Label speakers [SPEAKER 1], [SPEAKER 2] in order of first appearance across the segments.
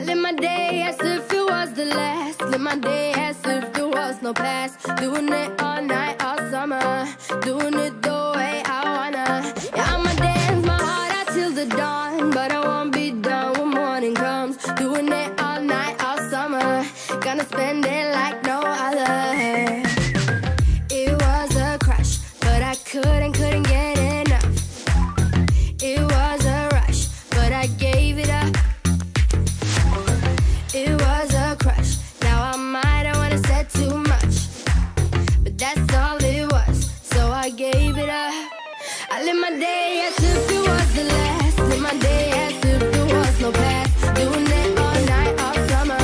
[SPEAKER 1] I live my day as if it was the last. Live my day as if there was no past. Doing it all night, all summer. Doing it the way I wanna. Yeah, I'ma dance my heart out till the dawn. But I won't be done when morning comes. Doing it all night, all summer. Gonna spend it like no other. It was a crush, but I couldn't get enough. It was a rush, but I gave it up. It was a crush, now I might have wanna said too much, but that's all it was, so I gave it up. I live my day as if it was the last. Live my day as if there was no past. Doing it all night, all summer.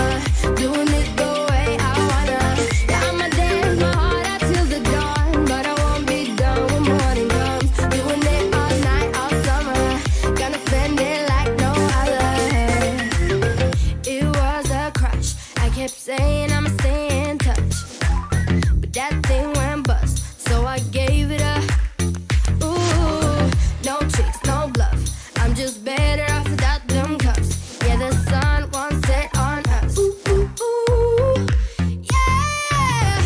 [SPEAKER 1] Doing it the way I wanna. Yeah, I'ma dance my heart out till the dawn, but I won't be done when morning comes. Doing it all night, all summer. Gonna spend it like no other. It was a crush. I kept saying I'ma stay in touch, but that thing went bust, so I gave it up. Ooh, no tricks, no bluff. I'm just better off without them cups. Yeah, the sun won't set on us. Ooh, ooh, ooh, yeah.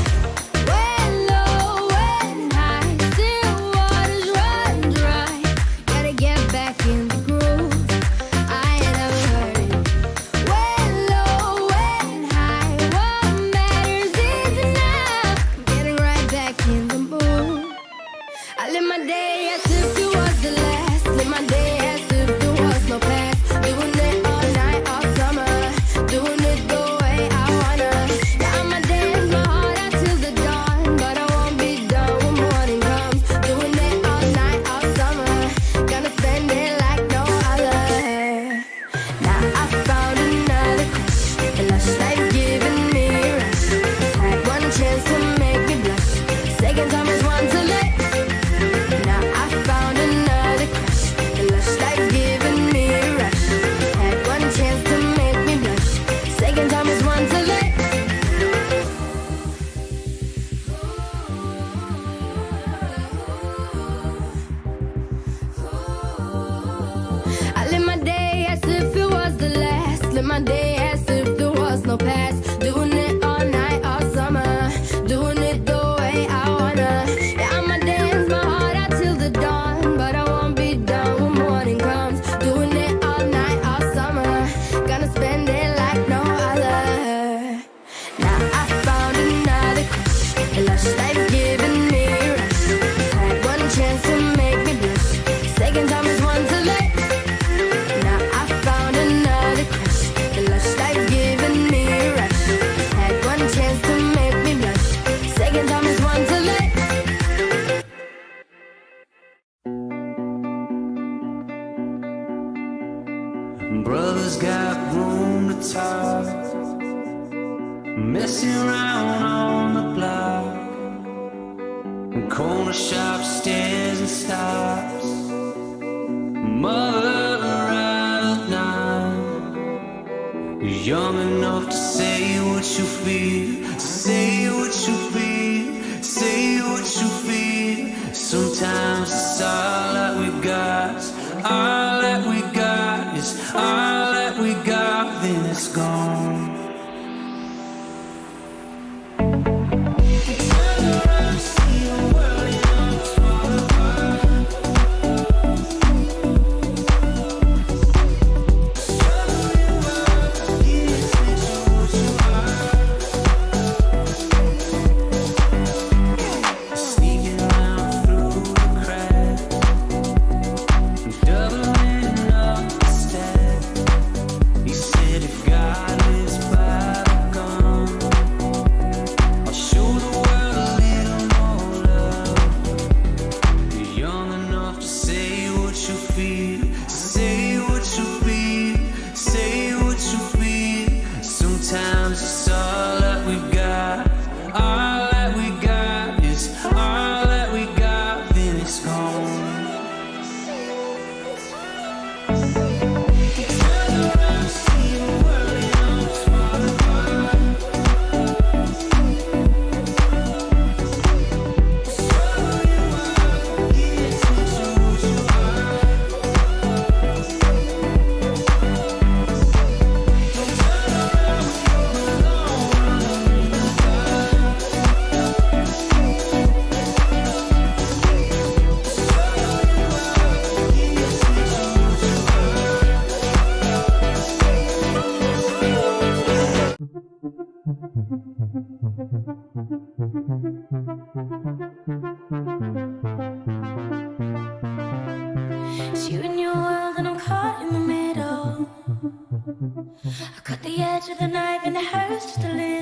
[SPEAKER 1] When low, when high, still waters run dry. Gotta get back in the groove. I ain't never heard it. When low, when high, what matters is enough. Getting right back in the mood. I live my day as if it was the last. Live my day as if there was no past. Doing it all night, all summer. Doing it the way I wanna. Yeah, I'ma dance my heart out till the dawn, but I won't be done when morning comes. Doing it all night, all summer. Gonna spend it like no other. Now I found another crush. The lush life giving me a rush. Had one chance to make me blush. Second time is one too late. Now I found another crush. The lush life giving me a rush. Had one chance to make me blush. Second time is one too late. I live my day as if it was the last. Live my day as if there was no past. Doing it all night, all summer. Doing it the way I wanna. Yeah, I'ma dance my heart out till the dawn, but I won't be done when morning comes. Doing it all night, all summer. Gonna spend it like no other. Now I found another crush. The lush life giving me a rush. Had one chance to make me blush. Second time is one too late. Now I found another crush. The lush life giving me a rush. Had one chance to make me blush. Second time is one too late.
[SPEAKER 2] Brothers got room to talk, messing around on the block, corner shop stands and stops. Mother out at night, young enough to say what you feel, say what you feel, say what you feel. Sometimes it's all that we got, all that we got is all that we got, then it's gone. Turn around, see the world and it's fall apart. Struggle your mind, get attention what you are.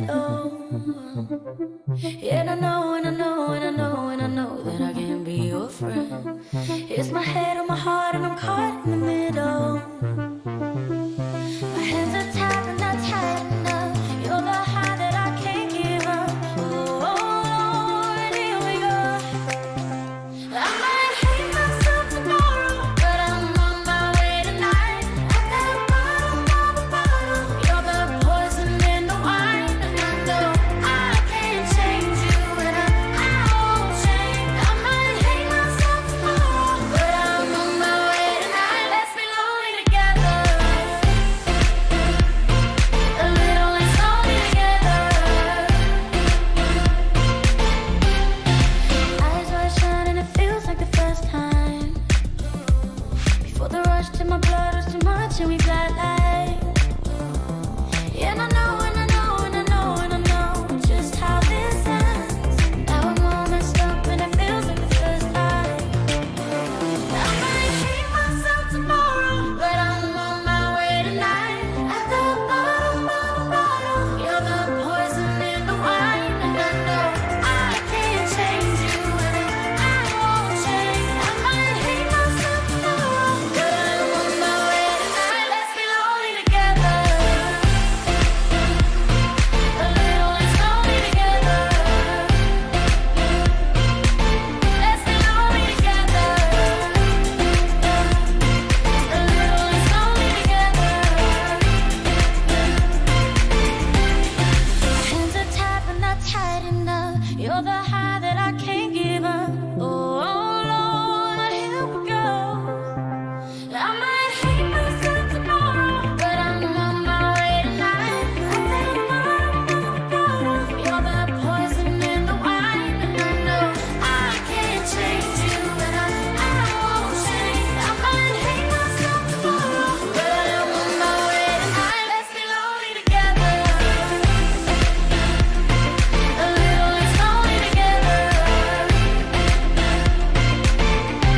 [SPEAKER 1] middle. And I know, and I know, and I know, and I know that I can't be your friend. It's my head or my heart, and I'm caught in the middle. My hands are tied, but not tight enough. You're the high that I can't give up. Oh, Lord, here we go. I might hate myself tomorrow, but I'm on my way tonight. At that bottom of the bottle, you're the poison in the wine. And I know I can't change you, and I won't change. I might hate myself tomorrow, but I'm on my way tonight. Let's be lonely together. A little less lonely together. Eyes wide shut and it feels like the first time. Before the rush to my blood was too much and we flatlined. And I know, and I know, and I know, and I know just how this ends. Now I'm all messed up and it feels like the first time. I might hate myself tomorrow, but I'm on my way tonight. At the bottom of the bottle, you're the poison in the wine. And I know I can't change you, and I won't change. I might hate myself tomorrow, but I'm on my way tonight. Let's be lonely together. A little less lonely together. Let's be lonely together. A little less lonely together. Hands are tied but not tight enough. You're the high that I can't give up. Oh, Lord, here we go. I might hate myself tomorrow, but I'm on my way tonight. At that bottom of the bottle, you're the poison in the wine. And I know I can't change you, and I won't change. I might hate myself tomorrow, but I'm on my way tonight. Let's be lonely together. A little less lonely together.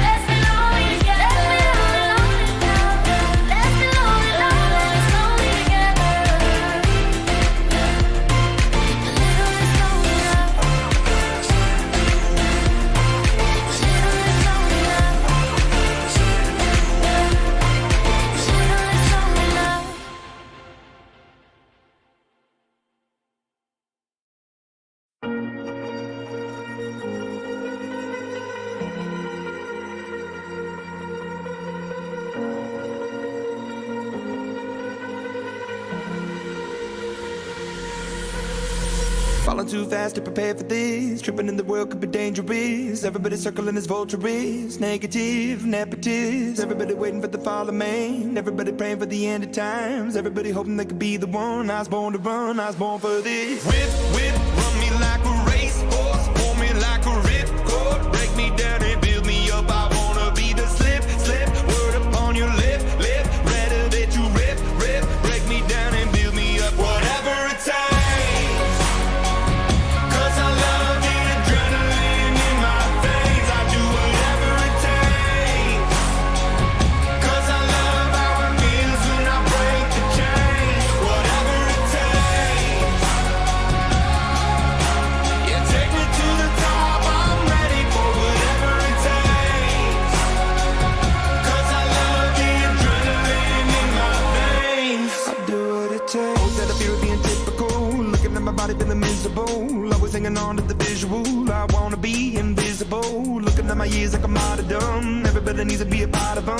[SPEAKER 1] Let's be lonely together. Let's be lonely, lonely, less lonely together. A little less lonely love. A little less lonely love. A little less lonely love.
[SPEAKER 3] Falling too fast to prepare for this. Tripping in the world could be dangerous. Everybody circling as vultures. Negative, nepotist. Everybody waiting for the fall of man. Everybody praying for the end of times. Everybody hoping they could be the one. I was born to run, I was born for this. Whip, whip, run me like a racehorse. Pull me like a ripcord. Break me down and build me up. I wanna be the slip, slip. Word upon your lip, lip. Rather that you rip, rip. Break me down and build me up. Whatever it takes. 'Cause I love the adrenaline in my veins. I do whatever it takes. 'Cause I love how it feels when I break the chains. Whatever it takes. Yeah, take me to the top. I'm ready for whatever it takes. 'Cause I love the adrenaline in my veins. I do what it takes. Oh, that I feel being typical. Looking at my body feeling miserable. Always hanging on to the visual. I wanna be invisible. Looking at my years like I'm martyrdom. Everybody needs to be a part of them.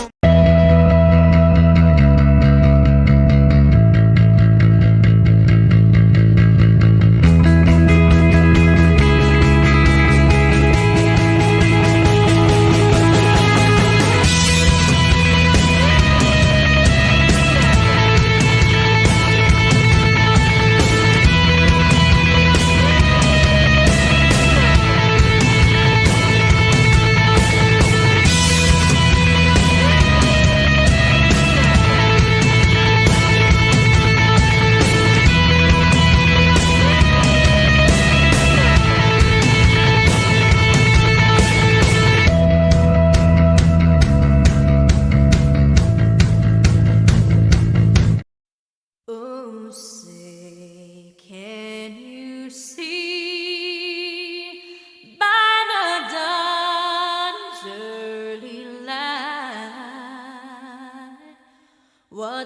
[SPEAKER 1] I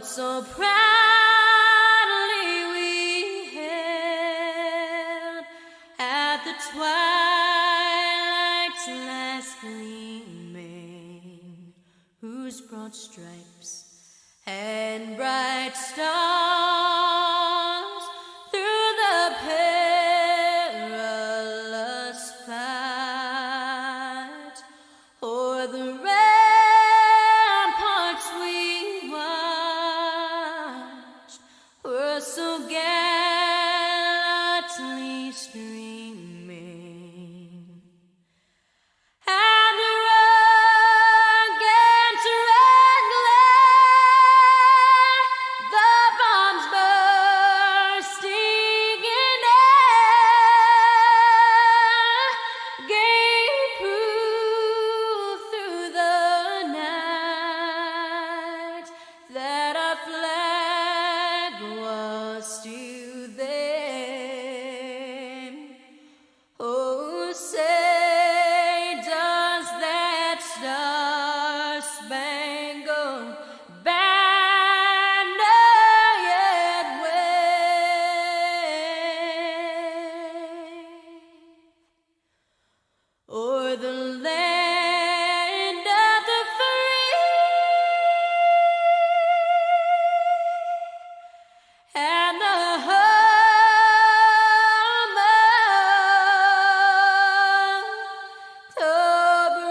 [SPEAKER 4] But so proudly we hailed at the twilight's last gleaming, whose broad stripes and bright stars through the perilous fight o'er the ramparts we watched were so gallantly streaming. And the rugged red glare, the bombs bursting in air, gave proof through the night that our flag was still there. Oh, say does that star-spangled banner yet wave o'er the land of the free and the home of the brave.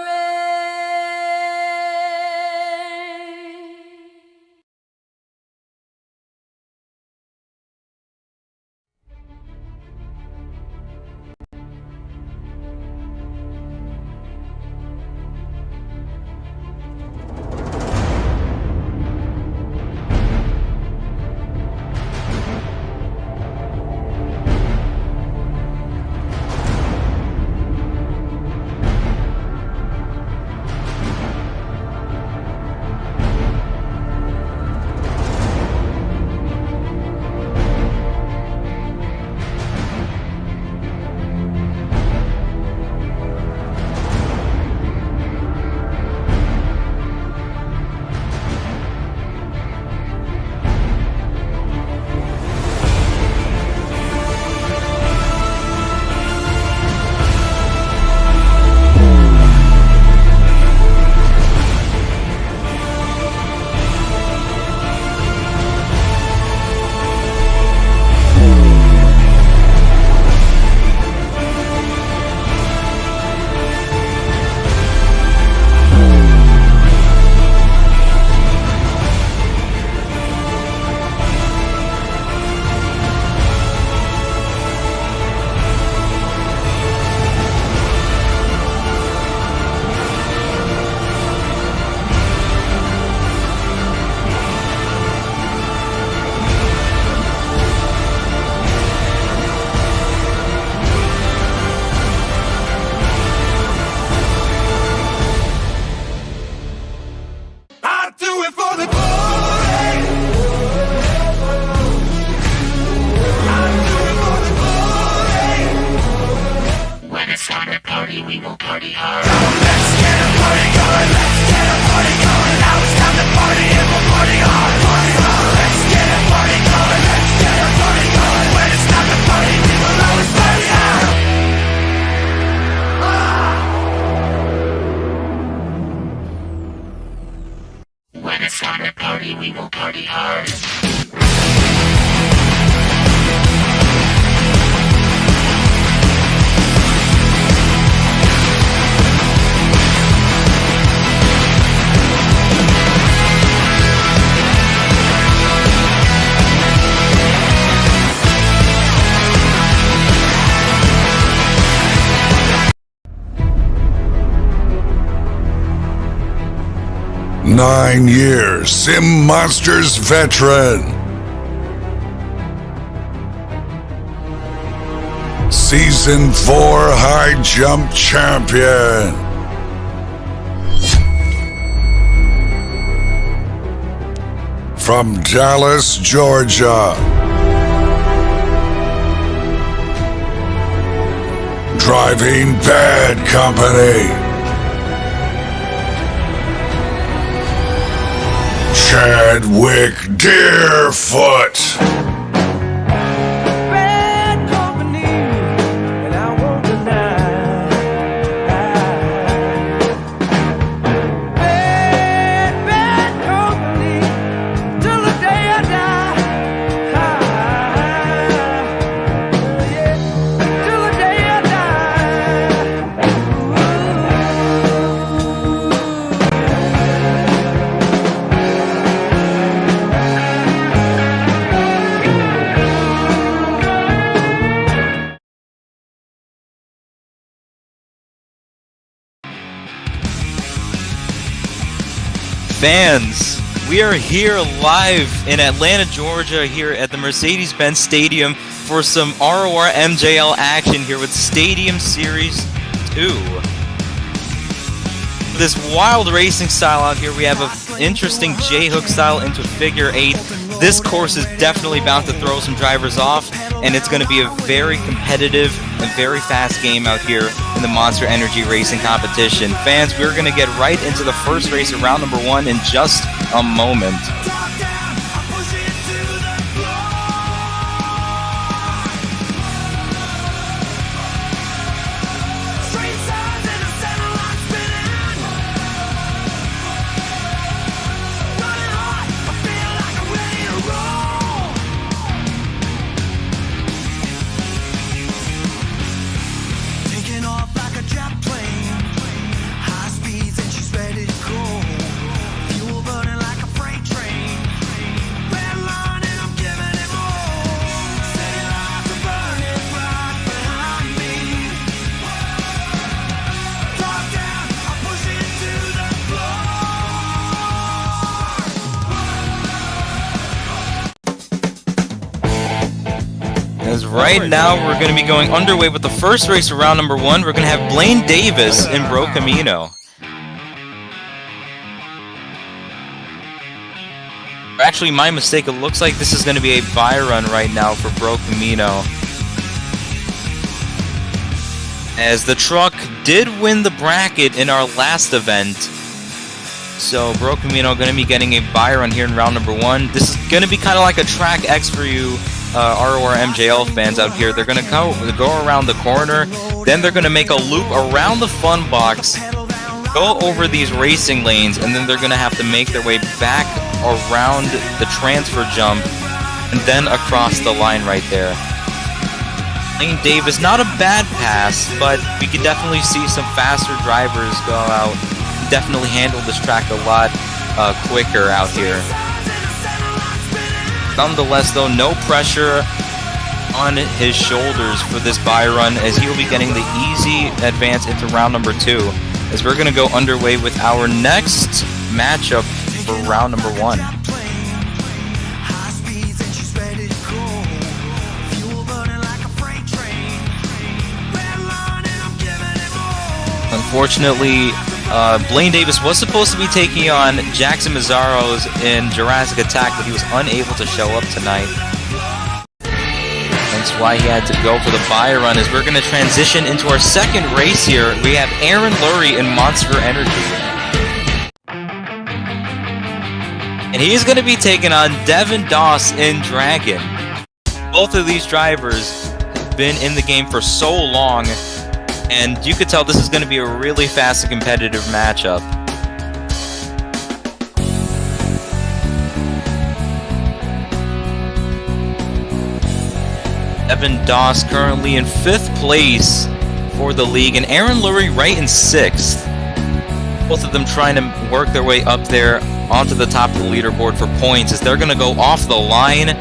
[SPEAKER 3] I do it for the glory. I do it for the glory.
[SPEAKER 5] When it's time to party, we will party hard.
[SPEAKER 3] Let's get a party going. Let's get a party going. Now it's time to party and we'll party hard. Party hard. Let's get a party going. Let's get a party going. When it's time to party, we will always party hard.
[SPEAKER 5] When it's time to party, we will party hard.
[SPEAKER 6] Nine years, Sim Monsters veteran. Season 4 high jump champion. From Dallas, Georgia. Driving bad company. Chadwick Deerfoot.
[SPEAKER 3] Bad company, and I won't deny. Bad company, till the day I die. Yeah, till the day I die.
[SPEAKER 7] Fans, we are here live in Atlanta, Georgia, here at the Mercedes-Benz Stadium for some RORMJL action here with Stadium Series 2. This wild racing style out here, we have an interesting J-hook style into figure 8. This course is definitely bound to throw some drivers off, and it's going to be a very competitive and very fast game out here in the Monster Energy Racing competition. Fans, we're going to get right into the first race of round number 1 in just a moment. As right now we're going to be going underway with the first race of round number 1. We're going to have Blaine Davis in Bro Camino. Actually, my mistake. It looks like this is going to be a bye run right now for Bro Camino, as the truck did win the bracket in our last event. So Bro Camino going to be getting a bye run here in round number 1. This is going to be kind of like a track X for you RORMJL fans out here. They're going to go around the corner, then they're going to make a loop around the fun box, go over these racing lanes, and then they're going to have to make their way back around the transfer jump and then across the line right there. Blaine Davis, not a bad pass, but we could definitely see some faster drivers go out and definitely handle this track a lot quicker out here. Nonetheless, though, no pressure on his shoulders for this bye run, as he will be getting the easy advance into round number 2, as we're going to go underway with our next matchup for round number 1. Unfortunately, Blaine Davis was supposed to be taking on Jackson Mazzaros in Jurassic Attack, but he was unable to show up tonight. That's why he had to go for the bye run. As we're going to transition into our second race here, we have Aaron Lurie in Monster Energy. And he's going to be taking on Devin Doss in Dragon. Both of these drivers have been in the game for so long, and you could tell this is going to be a really fast and competitive matchup. Devin Doss currently in 5th place for the league, and Aaron Lurie right in 6th. Both of them trying to work their way up there onto the top of the leaderboard for points, as they're going to go off the line.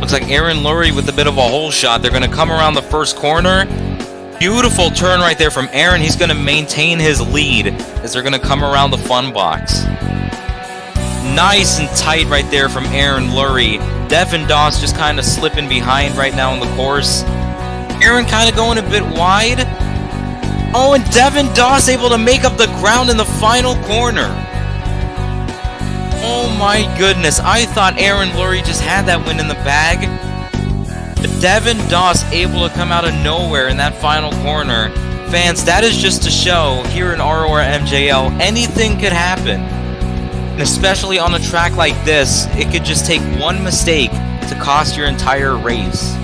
[SPEAKER 7] Looks like Aaron Lurie with a bit of a hole shot. They're going to come around the first corner. Beautiful turn right there from Aaron. He's going to maintain his lead as they're going to come around the fun box. Nice and tight right there from Aaron Lurie. Devin Doss just kind of slipping behind right now in the course. Aaron kind of going a bit wide. Oh, and Devin Doss able to make up the ground in the final corner. Oh my goodness, I thought Aaron Lurie just had that win in the bag. But Devin Doss able to come out of nowhere in that final corner. Fans, that is just to show here in RORMJL, anything could happen. And especially on a track like this, it could just take one mistake to cost your entire race.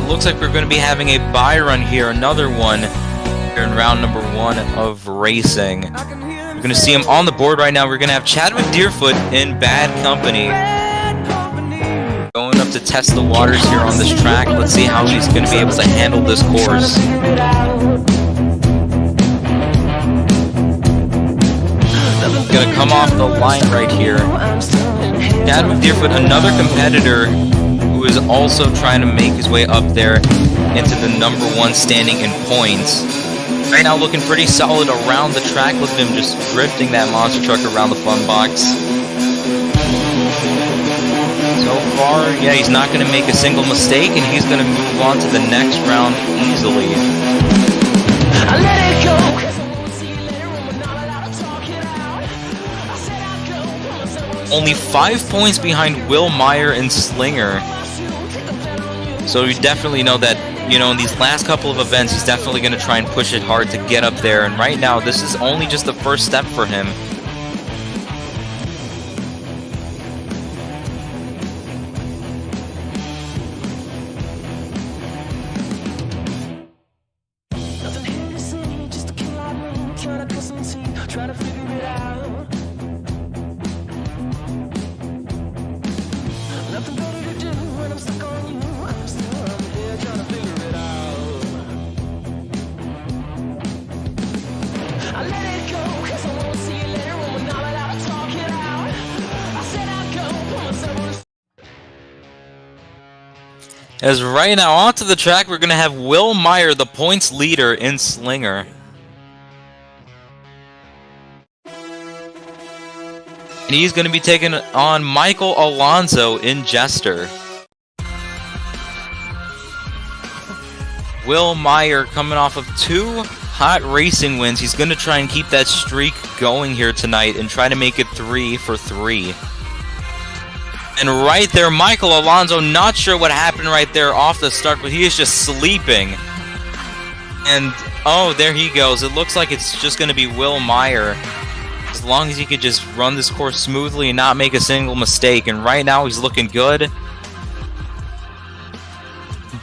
[SPEAKER 7] Looks like we're going to be having a buy run here, another one here in round number 1 of racing. We're going to see him on the board right now. We're going to have Chadwick Deerfoot in Bad Company going up to test the waters here on this track. Let's see how he's going to be able to handle this course. Going to come off the line right here. Chadwick Deerfoot, another competitor who is also trying to make his way up there into the number 1 standing in points. Right now looking pretty solid around the track. Look at him just drifting that monster truck around the fun box. So far, yeah, he's not going to make a single mistake, and he's going to move on to the next round easily. Only 5 points behind Will Meyer and Slinger. So you definitely know that, you know, in these last couple of events, he's definitely going to try and push it hard to get up there. And right now, this is only just the first step for him. As right now, onto the track, we're going to have Will Meyer, the points leader in Slinger. And he's going to be taking on Michael Alonso in Jester. Will Meyer coming off of 2 hot racing wins. He's going to try and keep that streak going here tonight and try to make it 3 for 3. And right there, Michael Alonso, not sure what happened right there off the start, but he is just sleeping. And, oh, there he goes. It looks like it's just going to be Will Meyer. As long as he could just run this course smoothly and not make a single mistake. And right now, he's looking good.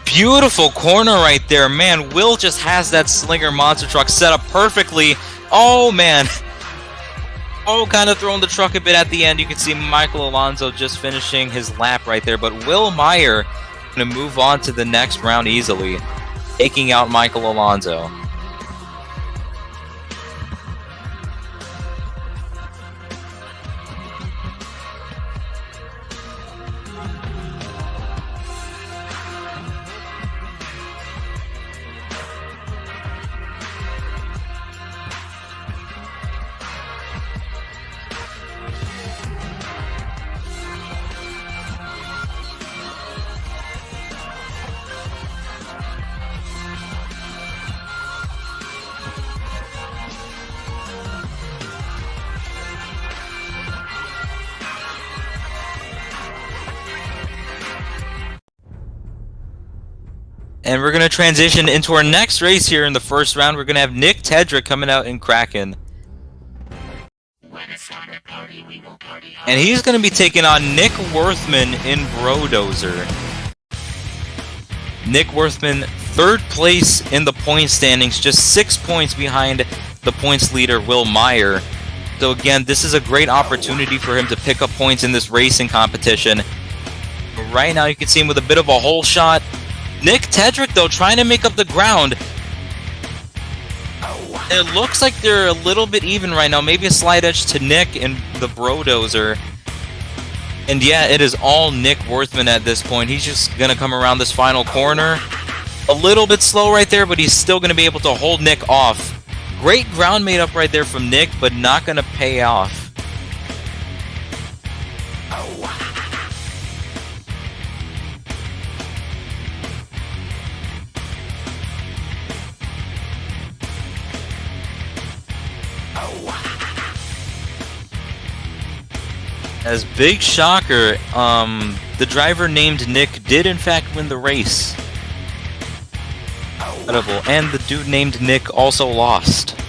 [SPEAKER 7] Beautiful corner right there. Man, Will just has that Slinger monster truck set up perfectly. Oh, man. Oh, kind of throwing the truck a bit at the end. You can see Michael Alonso just finishing his lap right there. But Will Meyer going to move on to the next round easily, taking out Michael Alonso. And we're going to transition into our next race here in the first round. We're going to have Nick Tedrick coming out in Kraken. And he's going to be taking on Nick Worthman in Brodozer. Nick Worthman, 3rd place in the point standings, just 6 points behind the points leader, Will Meyer. So again, this is a great opportunity for him to pick up points in this racing competition. Right now, you can see him with a bit of a hole shot. Nick Tedrick, though, trying to make up the ground. It looks like they're a little bit even right now. Maybe a slight edge to Nick and the Brodozer. And yeah, it is all Nick Worthman at this point. He's just going to come around this final corner. A little bit slow right there, but he's still going to be able to hold Nick off. Great ground made up right there from Nick, but not going to pay off. As big shocker, the driver named Nick did in fact win the race. Incredible. And the dude named Nick also lost.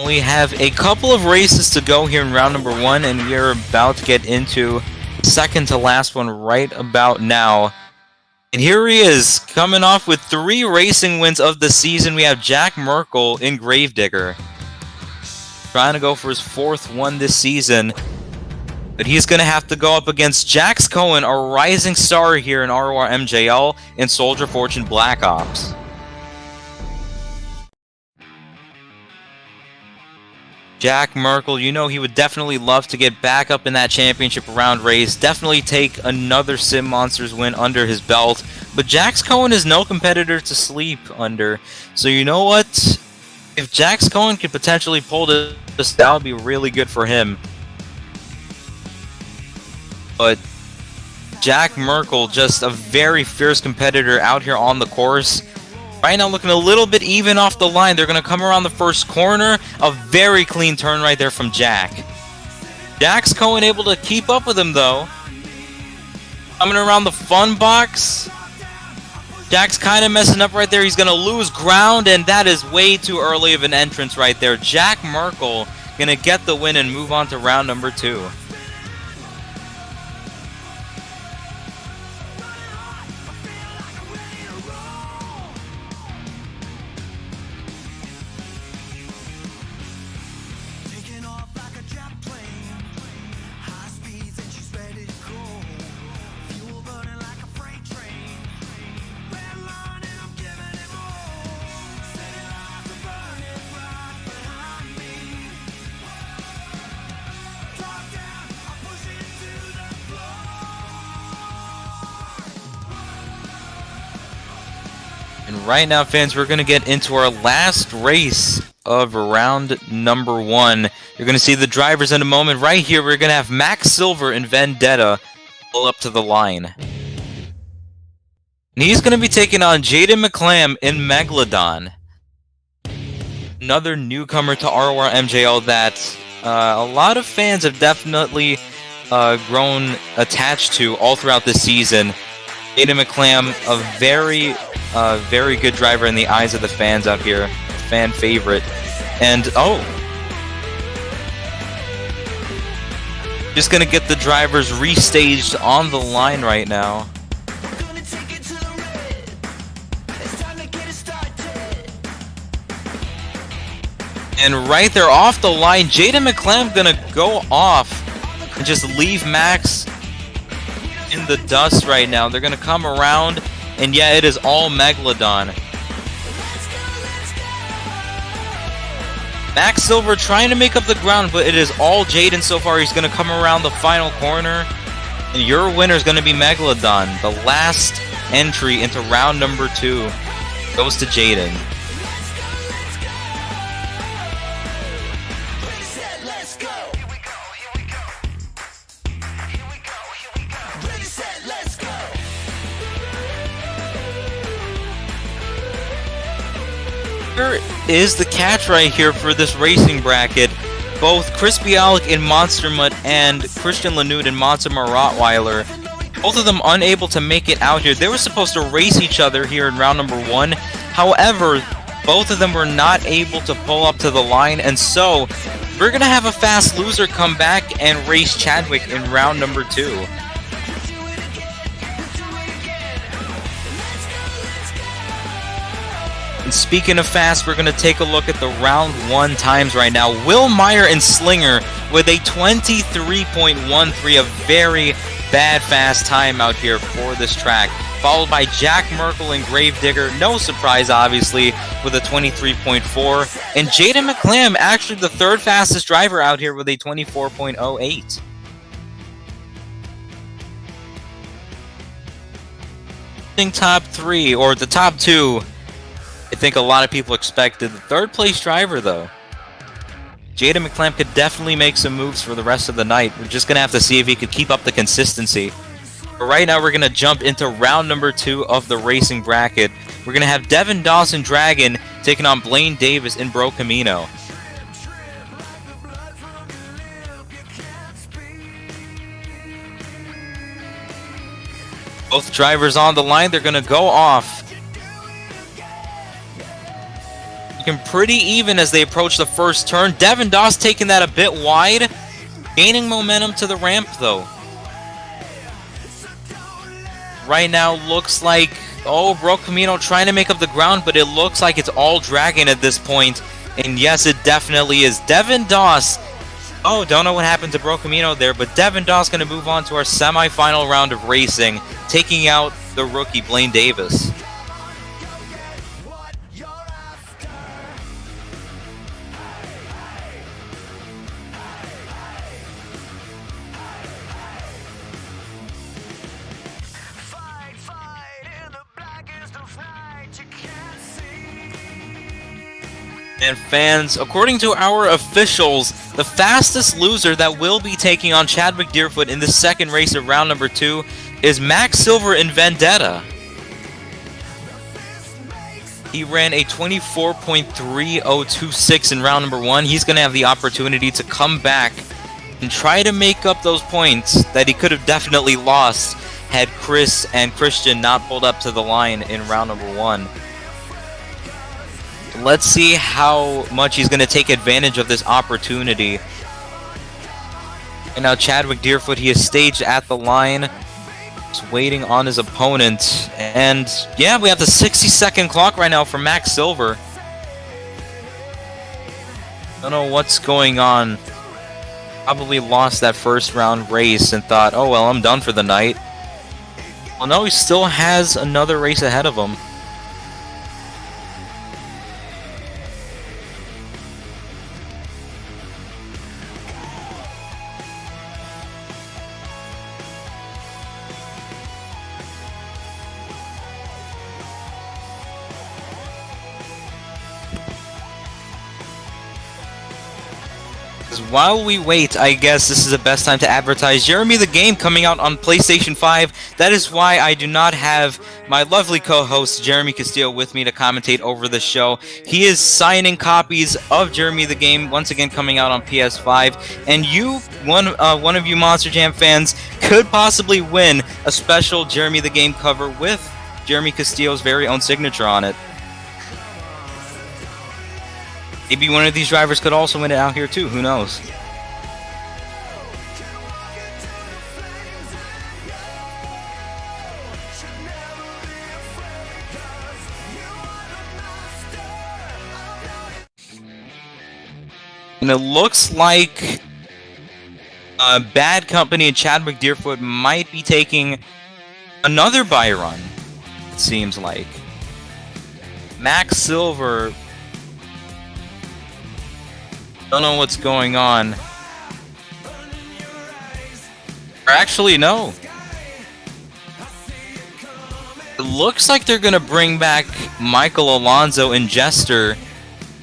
[SPEAKER 7] We have a couple of races to go here in round number 1, and we are about to get into the second to last one right about now. And here he is, coming off with 3 racing wins of the season. We have Jack Merkel in Gravedigger, trying to go for his 4th one this season. But he's going to have to go up against Jax Cohen, a rising star here in RORMJL and Soldier Fortune Black Ops. Jack Merkel, you know he would definitely love to get back up in that championship round race, definitely take another Sim Monsters win under his belt, but Jax Cohen is no competitor to sleep under, so you know what? If Jax Cohen could potentially pull this, that would be really good for him. But Jack Merkel, just a very fierce competitor out here on the course. Right now looking a little bit even off the line. They're going to come around the first corner. A very clean turn right there from Jack. Jax Cohen able to keep up with him though. Coming around the fun box. Jack's kind of messing up right there. He's going to lose ground, and that is way too early of an entrance right there. Jack Merkel going to get the win and move on to round number 2. And right now, fans, we're going to get into our last race of round number 1. You're going to see the drivers in a moment. Right here, we're going to have Max Silver and Vendetta pull up to the line. And he's going to be taking on Jaden McClam in Megalodon. Another newcomer to RORMJL that a lot of fans have definitely grown attached to all throughout this season. Jaden McClam, a very good driver in the eyes of the fans out here. Fan favorite. And, oh! Just gonna get the drivers restaged on the line right now. And right there off the line, Jaden McClam gonna go off and just leave Max in the dust right now. They're gonna come around, and yeah, it is all Megalodon. Max Silver trying to make up the ground, but it is all Jaden so far. He's gonna come around the final corner, and your winner is gonna be Megalodon. The last entry into round number 2 goes to Jaden. Here is the catch right here for this racing bracket. Both Chris Bialik in Monster Mutt and Christian Lanoud in Monster Mutt Rottweiler, both of them unable to make it out here. They were supposed to race each other here in round number 1. However, both of them were not able to pull up to the line, and so we're going to have a fast loser come back and race Chadwick in round number 2. And speaking of fast, we're going to take a look at the round 1 times right now. Will Meyer and Slinger with a 23.13, a very bad fast time out here for this track. Followed by Jack Merkel and Gravedigger, no surprise obviously, with a 23.4. And Jaden McClam, actually the 3rd fastest driver out here with a 24.08. Top 3, or the top 2, I think a lot of people expected. The 3rd place driver, though. Jaden McClamp could definitely make some moves for the rest of the night. We're just going to have to see if he could keep up the consistency. But right now, we're going to jump into round number 2 of the racing bracket. We're going to have Devin Dawson Dragon taking on Blaine Davis in Bro Camino. Both drivers on the line, they're going to go off. Looking pretty even as they approach the first turn. Devin Doss taking that a bit wide. Gaining momentum to the ramp, though. Right now, looks like... Oh, Bro Camino trying to make up the ground, but it looks like it's all Dragon at this point. And yes, it definitely is. Devin Doss... Oh, don't know what happened to Bro Camino there, but Devin Doss going to move on to our semi-final round of racing, taking out the rookie Blaine Davis. And fans, according to our officials, the fastest loser that will be taking on Chadwick Deerfoot in the second race of round number 2 is Max Silver in Vendetta. He ran a 24.3026 in round number 1. He's going to have the opportunity to come back and try to make up those points that he could have definitely lost had Chris and Christian not pulled up to the line in round number 1. Let's see how much he's going to take advantage of this opportunity. And now Chadwick Deerfoot, he is staged at the line. Just waiting on his opponent. And yeah, we have the 60-second clock right now for Max Silver. Don't know what's going on. Probably lost that first round race and thought, oh well, I'm done for the night. Well, no, he still has another race ahead of him. While we wait, I guess this is the best time to advertise Jeremy the Game coming out on PlayStation 5. That is why I do not have my lovely co-host Jeremy Castillo with me to commentate over the show. He is signing copies of Jeremy the Game, once again coming out on PS5. And you, one of you Monster Jam fans, could possibly win a special Jeremy the Game cover with Jeremy Castillo's very own signature on it. Maybe one of these drivers could also win it out here too, who knows? And it looks like Bad Company and Chadwick Deerfoot might be taking another buy run, it seems like. Max Silver... Don't know what's going on. Or actually, no. It looks like they're going to bring back Michael Alonso and Jester,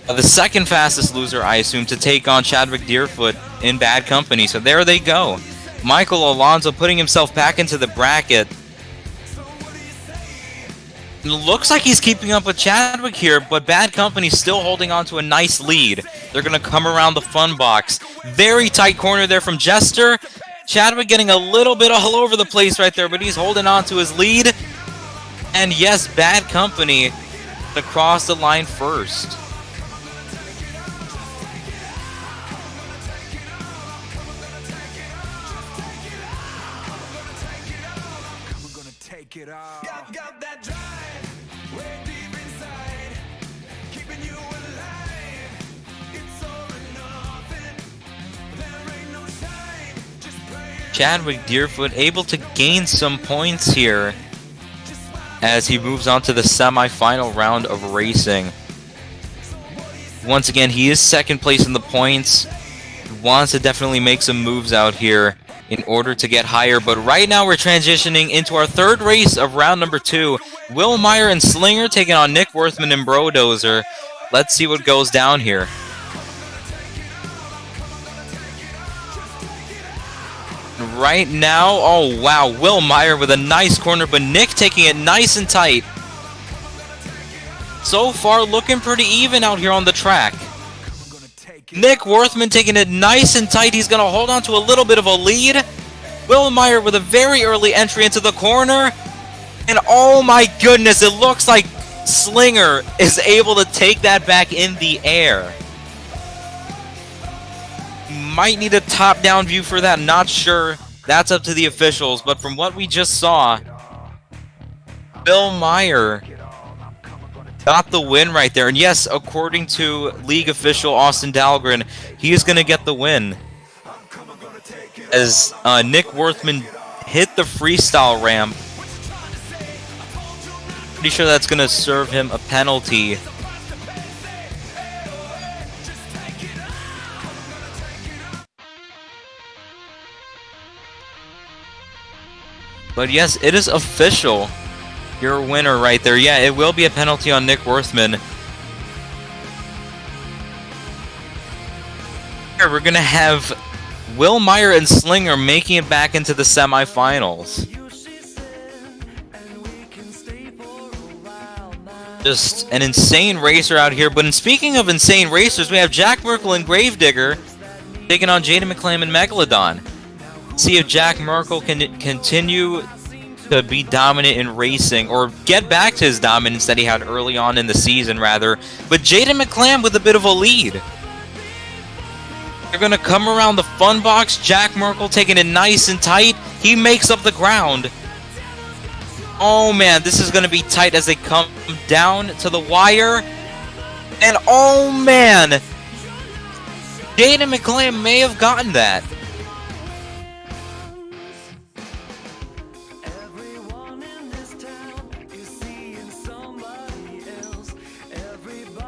[SPEAKER 7] the second fastest loser, I assume, to take on Chadwick Deerfoot in Bad Company. So there they go. Michael Alonso putting himself back into the bracket. It looks like he's keeping up with Chadwick here, but Bad Company's still holding on to a nice lead. They're going to come around the fun box. Very tight corner there from Jester. Chadwick getting a little bit all over the place right there, but he's holding on to his lead. And yes, Bad Company across the line first.
[SPEAKER 3] We're gonna take it all. Got that drive, way deep inside, keeping you alive. It's all or nothing. There ain't no time. Just play it.
[SPEAKER 7] Chadwick Deerfoot able to gain some points here as he moves on to the semi-final round of racing. Once again, he is second place in the points. He wants to definitely make some moves out here in order to get higher, but right now we're transitioning into our third race of round number 2. Will Meyer and Slinger taking on Nick Worthman and Brodozer. Let's see what goes down here. right now, oh wow, Will Meyer with a nice corner, but Nick taking it nice and tight. So far, looking pretty even out here on the track. Nick Worthman taking it nice and tight. He's going to hold on to a little bit of a lead. Will Meyer with a very early entry into the corner. And oh my goodness, it looks like Slinger is able to take that back in the air. Might need a top-down view for that, not sure. That's up to the officials, but from what we just saw, Will Meyer got the win right there. And yes, according to league official Austin Dahlgren, he is going to get the win. As Nick Worthman hit the freestyle ramp. Pretty sure that's going to serve him a penalty. But yes, it is official. Your winner right there. Yeah, it will be a penalty on Nick Worthman. Here, we're going to have Will Meyer and Slinger making it back into the semifinals. Just an insane racer out here. But speaking of insane racers, we have Jack Merkel and Gravedigger taking on Jaden McClam and Megalodon. See if Jack Merkel can continue to be dominant in racing, or get back to his dominance that he had early on in the season, rather. But Jaden McClam with a bit of a lead. They're going to come around the fun box. Jack Merkel taking it nice and tight. He makes up the ground. Oh man, this is going to be tight as they come down to the wire. And oh man, Jaden McClam may have gotten that.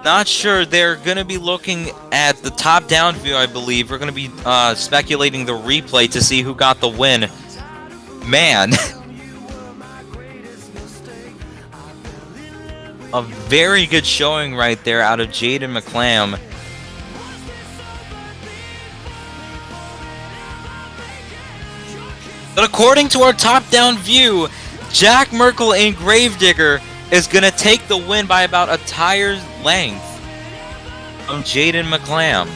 [SPEAKER 7] Not sure. They're going to be looking at the top-down view, I believe. We're going to be speculating the replay to see who got the win. Man. A very good showing right there out of Jaden McClam. But according to our top-down view, Jack Merkel and Gravedigger is going to take the win by about a tire's length from Jaden McClam.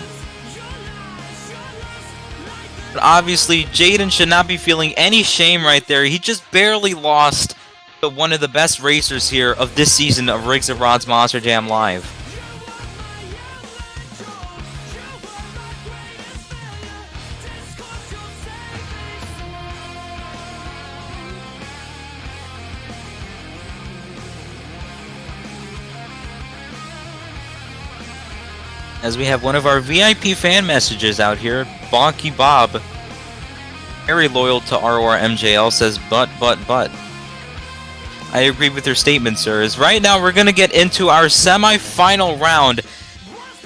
[SPEAKER 7] But obviously, Jaden should not be feeling any shame right there. He just barely lost to one of the best racers here of this season of Riggs and Rod's Monster Jam Live. As we have one of our VIP fan messages out here, Bonky Bob, very loyal to RORMJL, says, but. I agree with your statement, sir. As right now, we're going to get into our semi-final round.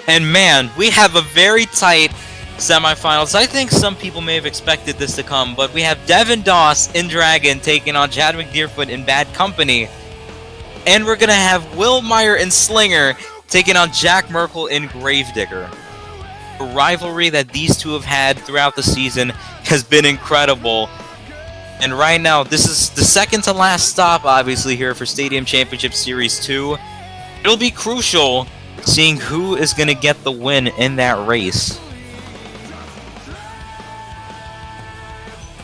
[SPEAKER 7] And man, we have a very tight semifinals. I think some people may have expected this to come, but we have Devin Doss in Dragon taking on Chadwick Deerfoot in Bad Company. And we're going to have Will Meyer and Slinger taking on Jack Merkel in Gravedigger. The rivalry that these two have had throughout the season has been incredible. And right now, this is the second to last stop, obviously, here for Stadium Championship Series 2. It'll be crucial seeing who is going to get the win in that race.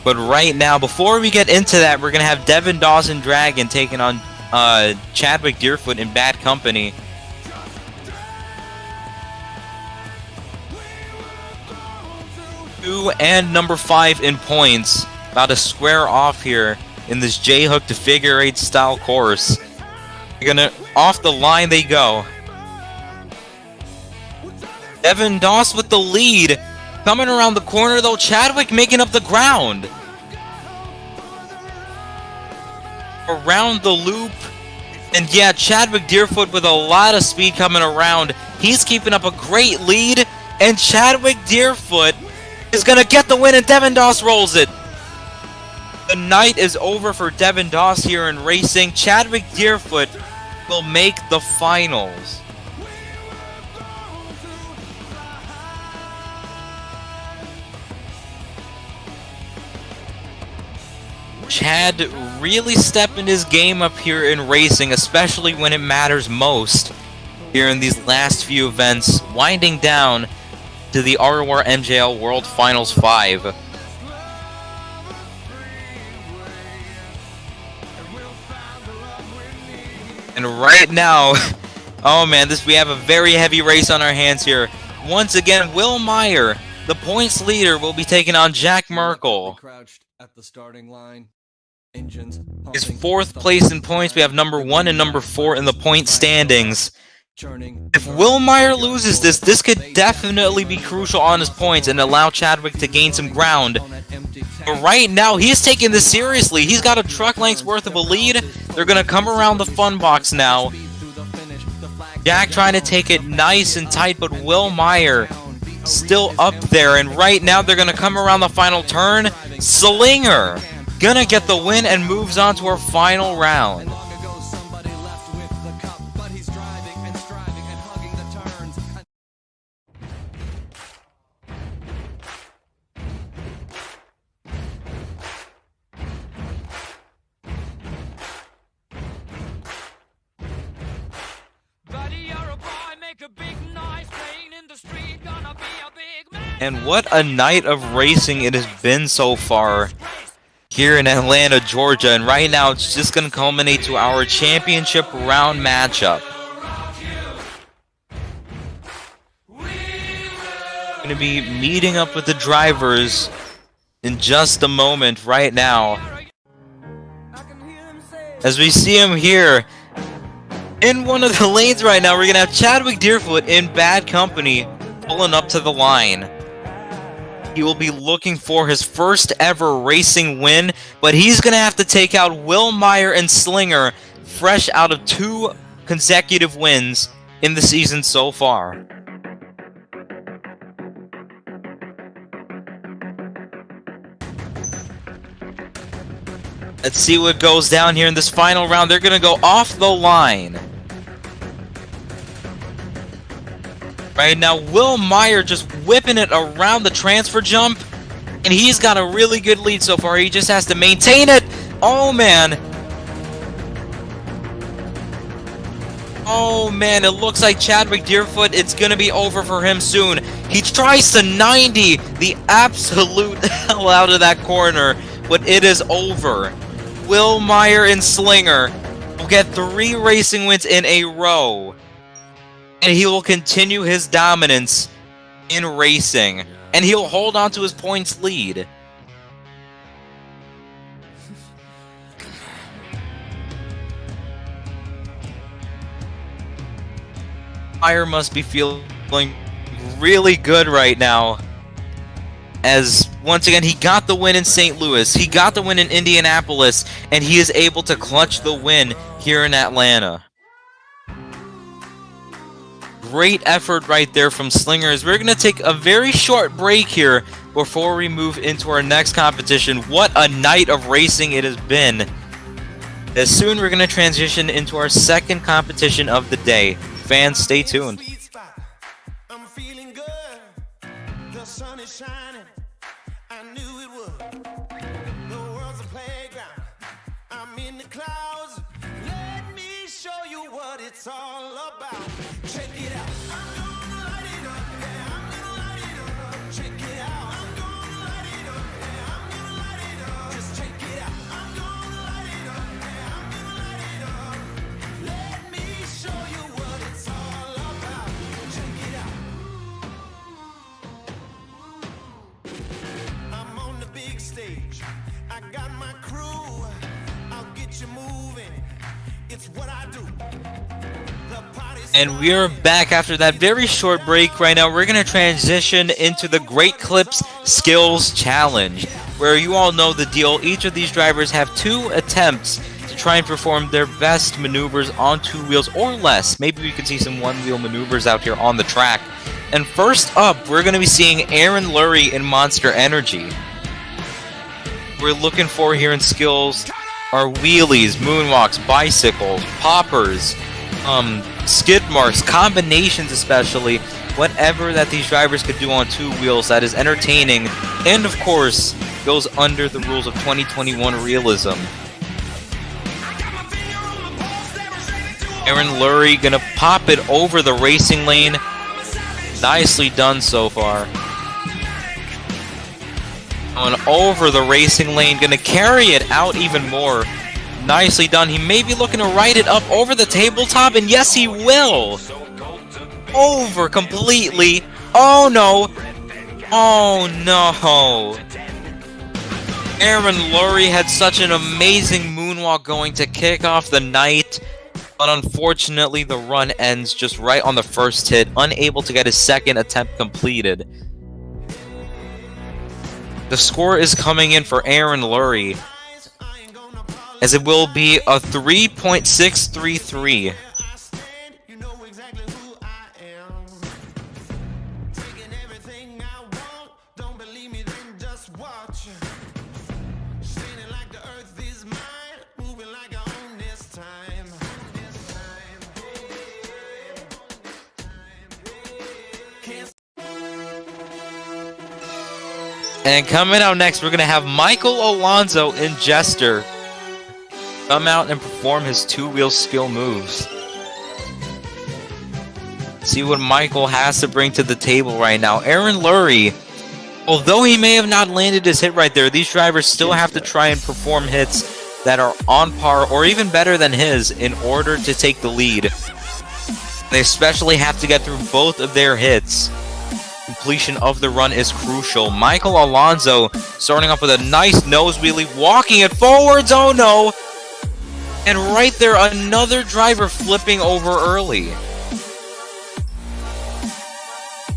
[SPEAKER 7] But right now, before we get into that, we're going to have Devin Dawson Dragon taking on Chadwick Deerfoot in Bad Company. And number 5 in points. About to square off here in this J-hook to figure 8 style course. They're gonna off the line they go. Devin Doss with the lead. Coming around the corner though, Chadwick making up the ground. Around the loop. And yeah, Chadwick Deerfoot with a lot of speed coming around. He's keeping up a great lead. And Chadwick Deerfoot is going to get the win, and Devin Doss rolls it. The night is over for Devin Doss here in racing. Chadwick Deerfoot will make the finals. Chad really stepping his game up here in racing, especially when it matters most here in these last few events, winding down to the RORMJL World Finals 5. And right now, oh man, we have a very heavy race on our hands here. Once again, Will Meyer, the points leader, will be taking on Jack Merkel.
[SPEAKER 8] Crouched at the starting line. Engines
[SPEAKER 7] His 4th place in points. We have number 1 and number 4 in the point standings. If Will Meyer loses this could definitely be crucial on his points and allow Chadwick to gain some ground. But right now, he's taking this seriously. He's got a truck length's worth of a lead. They're going to come around the fun box now. Jack trying to take it nice and tight, but Will Meyer still up there. And right now, they're going to come around the final turn. Slinger gonna get the win and moves on to our final round. And what a night of racing it has been so far here in Atlanta, Georgia. And right now, it's just going to culminate to our championship round matchup. Going to be meeting up with the drivers in just a moment right now. As we see him here in one of the lanes right now, we're going to have Chadwick Deerfoot in bad company pulling up to the line. He will be looking for his first ever racing win, but he's going to have to take out Will Meyer and Slinger, fresh out of 2 consecutive wins in the season so far. Let's see what goes down here in this final round. They're going to go off the line. Right now, Will Meyer just whipping it around the transfer jump, and he's got a really good lead so far. He just has to maintain it. Oh man. Oh man, it looks like Chadwick Deerfoot, it's going to be over for him soon. He tries to 90 the absolute hell out of that corner, but it is over. Will Meyer and Slinger will get 3 racing wins in a row. And he will continue his dominance in racing. And he'll hold on to his points lead. Meyer must be feeling really good right now. As, once again, he got the win in St. Louis. He got the win in Indianapolis. And he is able to clutch the win here in Atlanta. Great effort right there from Slingers. We're going to take a very short break here before we move into our next competition. What a night of racing it has been. As soon we're going to transition into our second competition of the day. Fans, stay tuned.
[SPEAKER 9] I'm feeling good. The sun is shining. I knew it would. The world's a playground. I'm in the clouds. Let me show you what it's all about. Check it out. I'm gonna light it up. Yeah, I'm gonna light it up. Check it out. I'm gonna light it up. Yeah, I'm gonna light it up. Just check it out. I'm gonna light it up. Yeah, I'm gonna light it up. Let me show you what it's all about. Check it out. I'm on the big stage. I got my crew. I'll get you moving. It's what I do.
[SPEAKER 7] And we are back after that very short break. Right now, we're going to transition into the Great Clips Skills Challenge, where you all know the deal. Each of these drivers have 2 attempts to try and perform their best maneuvers on 2 wheels or less. Maybe we can see some 1-wheel maneuvers out here on the track. And first up, we're going to be seeing Aaron Lurie in Monster Energy. We're looking for here in skills are wheelies, moonwalks, bicycles, poppers, skid marks, combinations especially, whatever that these drivers could do on 2 wheels that is entertaining, and of course, goes under the rules of 2021 realism. Aaron Lurie gonna pop it over the racing lane. Nicely done so far. Going over the racing lane, gonna carry it out even more. Nicely done. He may be looking to ride it up over the tabletop, and yes, he will. Over completely. Oh no. Oh no. Aaron Lurie had such an amazing moonwalk going to kick off the night, but unfortunately the run ends just right on the first hit, unable to get his second attempt completed. The score is coming in for Aaron Lurie, as it will be a 3.633. And coming out next, we're going to have Michael Alonso and Jester come out and perform his two-wheel skill moves. See what Michael has to bring to the table right now. Aaron Lurie, although he may have not landed his hit right there, these drivers still have to try and perform hits that are on par or even better than his in order to take the lead. They especially have to get through both of their hits. Completion of the run is crucial. Michael Alonso starting off with a nice nose wheelie, walking it forwards. Oh no! And right there, another driver flipping over early.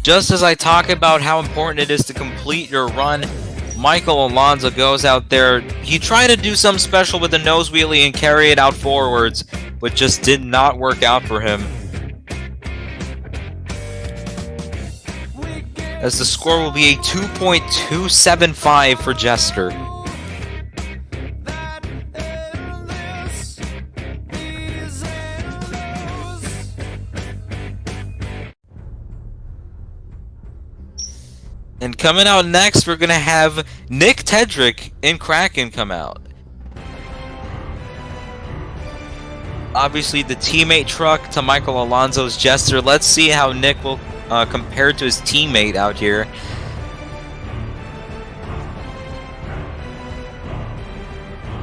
[SPEAKER 7] Just as I talk about how important it is to complete your run, Michael Alonso goes out there. He tried to do something special with the nose wheelie and carry it out forwards, but just did not work out for him. As the score will be a 2.275 for Jester. And coming out next, we're going to have Nick Tedrick and Kraken come out. Obviously, the teammate truck to Michael Alonso's Jester. Let's see how Nick will compare to his teammate out here.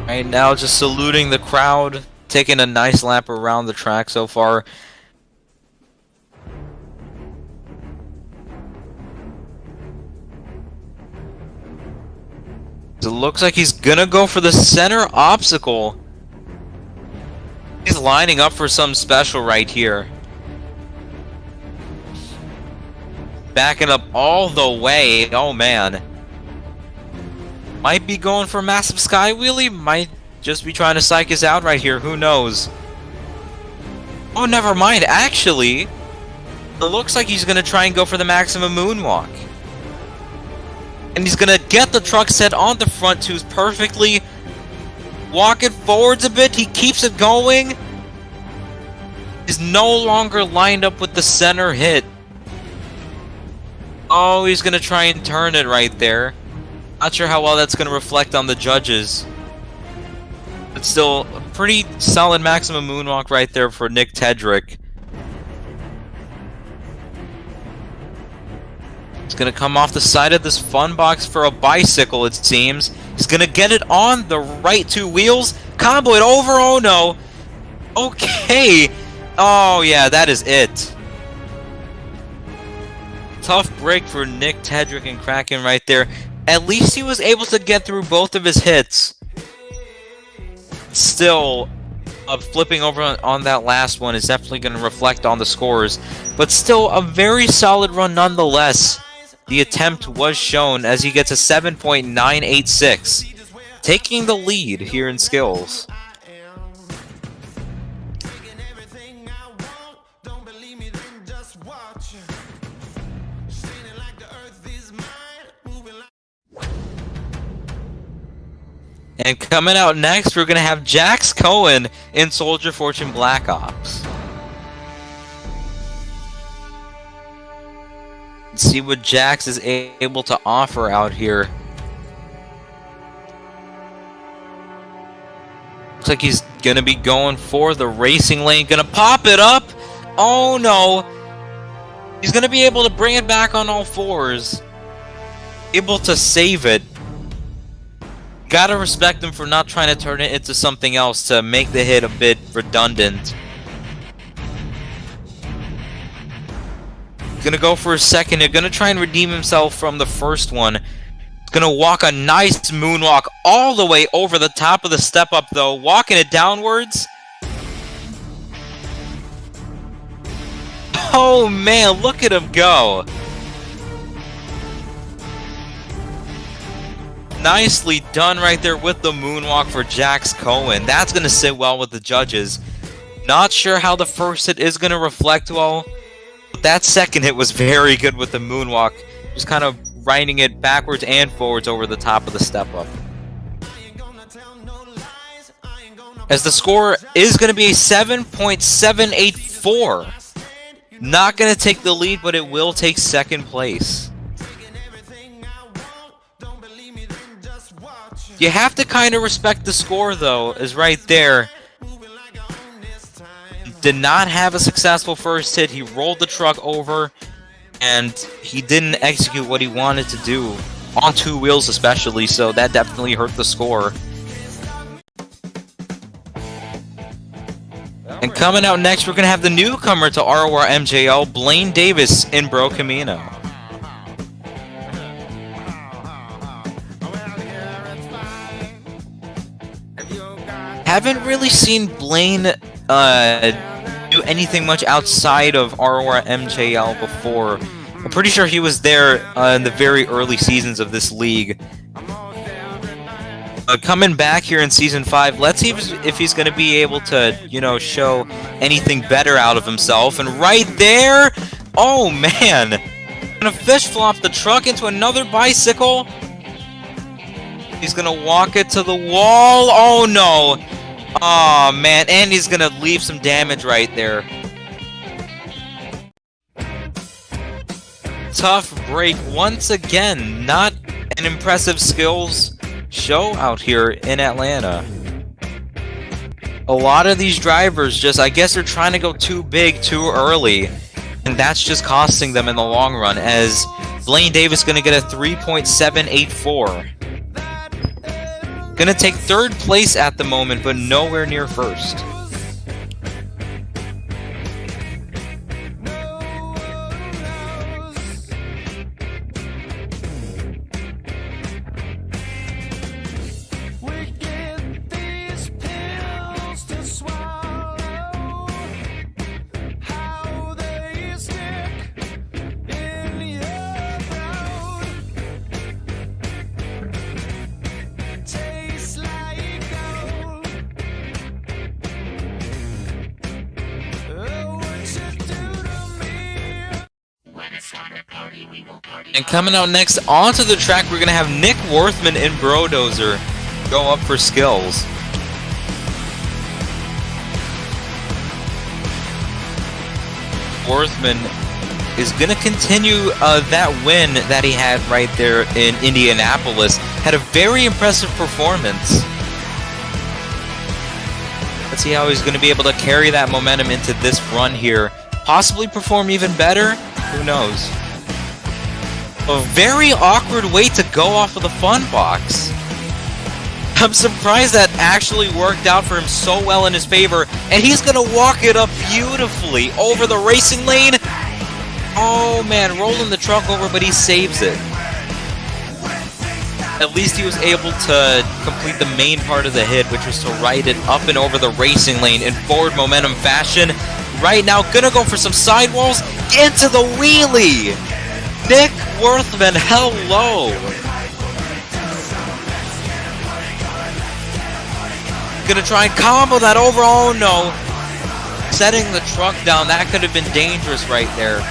[SPEAKER 7] Right now, just saluting the crowd, taking a nice lap around the track so far. It looks like he's gonna go for the center obstacle. He's lining up for something special right here. Backing up all the way. Oh man. Might be going for a massive sky wheelie. Might just be trying to psych us out right here. Who knows? Oh, never mind. Actually, it looks like he's gonna try and go for the maximum moonwalk. And he's gonna get the truck set on the front twos perfectly. Walk it forwards a bit. He keeps it going. He's no longer lined up with the center hit. Oh, he's gonna try and turn it right there. Not sure how well that's gonna reflect on the judges. But still, a pretty solid maximum moonwalk right there for Nick Tedrick. He's gonna come off the side of this fun box for a bicycle, it seems. He's gonna get it on the right two wheels. Combo it over, oh no. Okay. Oh yeah, that is it. Tough break for Nick Tedrick and Kraken right there. At least he was able to get through both of his hits. Still, flipping over on that last one is definitely going to reflect on the scores. But still, a very solid run nonetheless. The attempt was shown as he gets a 7.986. Taking the lead here in skills. And coming out next, we're going to have Jax Cohen in Soldier Fortune Black Ops. Let's see what Jax is able to offer out here. Looks like he's gonna be going for the racing lane. Gonna pop it up. Oh no. He's gonna be able to bring it back on all fours. Able to save it. Gotta respect him for not trying to turn it into something else to make the hit a bit redundant. Gonna go for a second. He's gonna try and redeem himself from the first one. Gonna walk a nice moonwalk all the way over the top of the step up though. Walking it downwards. Oh man, look at him go. Nicely done right there with the moonwalk for Jax Cohen. That's going to sit well with the judges. Not sure how the first hit is going to reflect well. But that second hit was very good with the moonwalk. Just kind of riding it backwards and forwards over the top of the step up. As the score is going to be a 7.784. Not going to take the lead, but it will take second place. You have to kind of respect the score, though, is right there. Did not have a successful first hit. He rolled the truck over, and he didn't execute what he wanted to do, on two wheels especially, so that definitely hurt the score. And coming out next, we're going to have the newcomer to RORMJL, Blaine Davis in Bro Camino. Haven't really seen Blaine do anything much outside of RORMJL before. I'm pretty sure he was there in the very early seasons of this league. Coming back here in Season 5, let's see if he's going to be able to, you know, show anything better out of himself. And right there, oh man, gonna fish flop the truck into another bicycle. He's gonna walk it to the wall. Oh no. Oh man, and he's gonna leave some damage right there. Tough break once again. Not an impressive skills show out here in Atlanta. A lot of these drivers just, I guess they're trying to go too big too early, and that's just costing them in the long run, as Blaine Davis gonna get a 3.784. Gonna take third place at the moment, but nowhere near first. And coming out next onto the track, we're going to have Nick Worthman and Brodozer go up for skills. Worthman is going to continue that win that he had right there in Indianapolis. Had a very impressive performance. Let's see how he's going to be able to carry that momentum into this run here. Possibly perform even better? Who knows? A very awkward way to go off of the fun box. I'm surprised that actually worked out for him so well in his favor, and he's gonna walk it up beautifully over the racing lane. Oh man, rolling the truck over, but he saves it. At least he was able to complete the main part of the hit, which was to ride it up and over the racing lane in forward momentum fashion. Right now, gonna go for some sidewalls into the wheelie. Nick Worthman, hello. Gonna try and combo that over. Oh no. Setting the truck down. That could have been dangerous right there.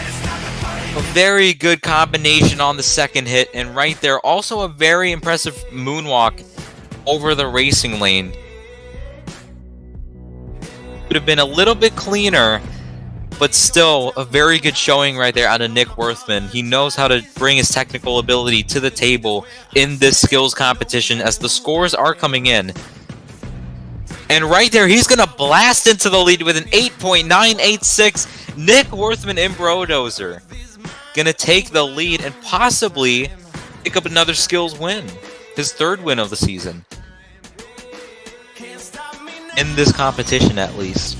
[SPEAKER 7] A very good combination on the second hit. And right there, also a very impressive moonwalk over the racing lane. Could have been a little bit cleaner, but still a very good showing right there out of Nick Worthman. He knows how to bring his technical ability to the table in this skills competition as the scores are coming in. And right there, he's going to blast into the lead with an 8.986. Nick Worthman in Brodozer. Going to take the lead and possibly pick up another skills win. His third win of the season. In this competition, at least.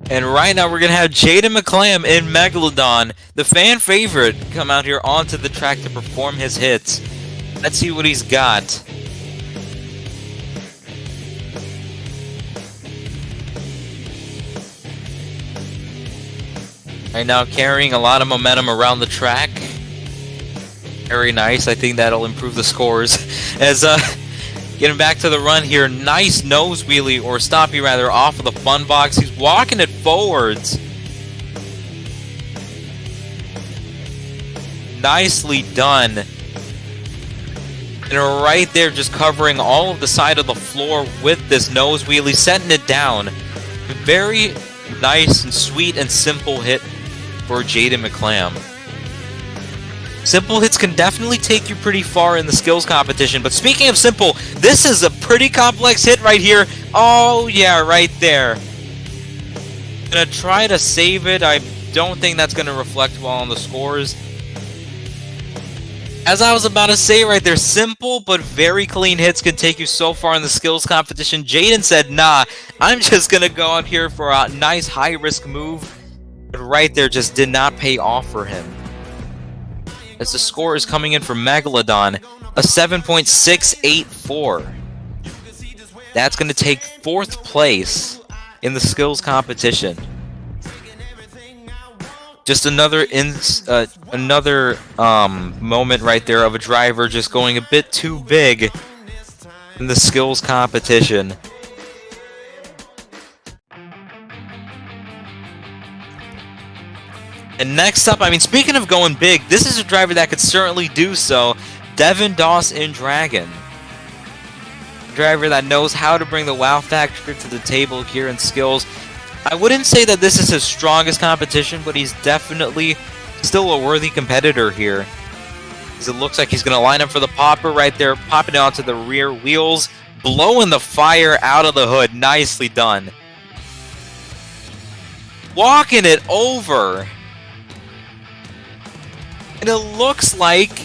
[SPEAKER 7] And right now we're going to have Jaden McClam in Megalodon, the fan favorite, come out here onto the track to perform his hits. Let's see what he's got. Right now carrying a lot of momentum around the track. Very nice. I think that'll improve the scores. As getting back to the run here, nice nose wheelie, or stoppie rather, off of the fun box. He's walking it forwards. Nicely done. And right there, just covering all of the side of the floor with this nose wheelie, setting it down. Very nice and sweet and simple hit for Jaden McClam. Simple hits can definitely take you pretty far in the skills competition, but speaking of simple, this is a pretty complex hit right here. Oh yeah, right there. Gonna try to save it. I don't think that's gonna reflect well on the scores. As I was about to say right there, simple but very clean hits can take you so far in the skills competition. Jaden said, nah, I'm just gonna go out here for a nice high-risk move. But right there just did not pay off for him. As the score is coming in for Megalodon, a 7.684. That's going to take 4th place in the skills competition. Just another moment right there of a driver just going a bit too big in the skills competition. And next up, I mean, speaking of going big, this is a driver that could certainly do so. Devin Doss in Dragon. A driver that knows how to bring the wow factor to the table here in skills. I wouldn't say that this is his strongest competition, but he's definitely still a worthy competitor here. As it looks like he's going to line up for the popper right there, popping it onto the rear wheels, blowing the fire out of the hood. Nicely done. Walking it over. And it looks like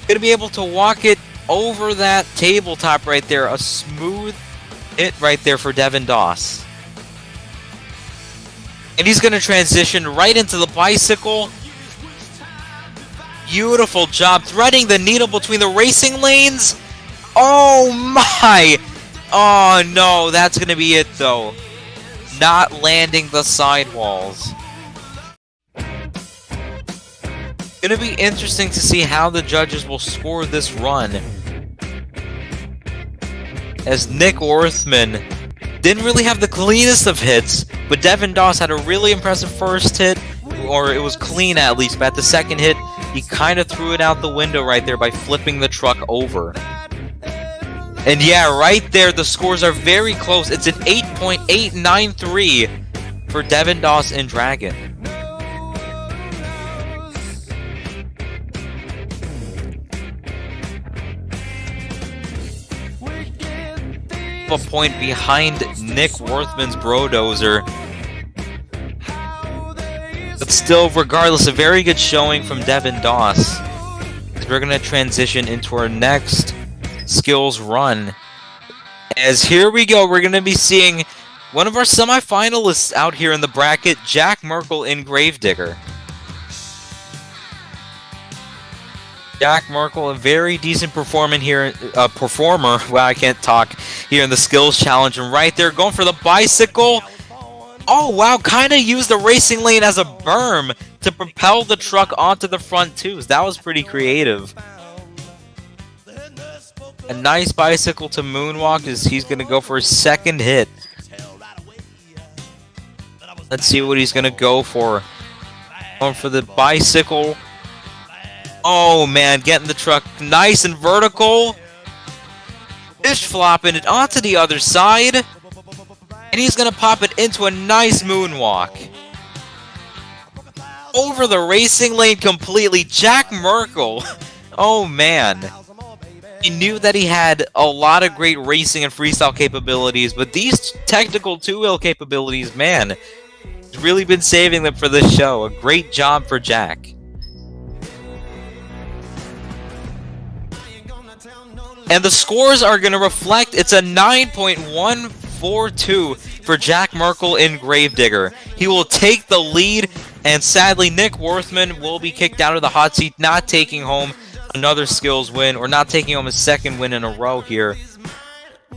[SPEAKER 7] going to be able to walk it over that tabletop right there. A smooth hit right there for Devin Doss. And he's going to transition right into the bicycle. Beautiful job. Threading the needle between the racing lanes. Oh my. Oh no, that's going to be it though. Not landing the sidewalls. Gonna be interesting to see how the judges will score this run. As Nick Worthman didn't really have the cleanest of hits, but Devin Doss had a really impressive first hit, or it was clean at least, but at the second hit, he kind of threw it out the window right there by flipping the truck over. And yeah, right there, the scores are very close. It's an 8.893 for Devin Doss in Dragon. A point behind Nick Worthman's Brodozer. But still, regardless, a very good showing from Devin Doss. We're going to transition into our next skills run. As here we go, we're going to be seeing one of our semifinalists out here in the bracket, Jack Merkel in Gravedigger. Jack Merkel, a very decent performer here. Well, I can't talk here in the skills challenge. And right there, going for the bicycle. Oh, wow, kind of used the racing lane as a berm to propel the truck onto the front twos. That was pretty creative. A nice bicycle to moonwalk as he's going to go for his second hit. Let's see what he's going to go for. Going for the bicycle. Oh man, getting the truck nice and vertical. Fish flopping it onto the other side. And he's going to pop it into a nice moonwalk. Over the racing lane completely. Jack Merkel, Oh man. He knew that he had a lot of great racing and freestyle capabilities, but these technical two-wheel capabilities, man, he's really been saving them for this show. A great job for Jack. And the scores are going to reflect it's a 9.142 for Jack Merkel in Gravedigger. He will take the lead, and sadly, Nick Worthman will be kicked out of the hot seat, not taking home another skills win, or not taking home a second win in a row here.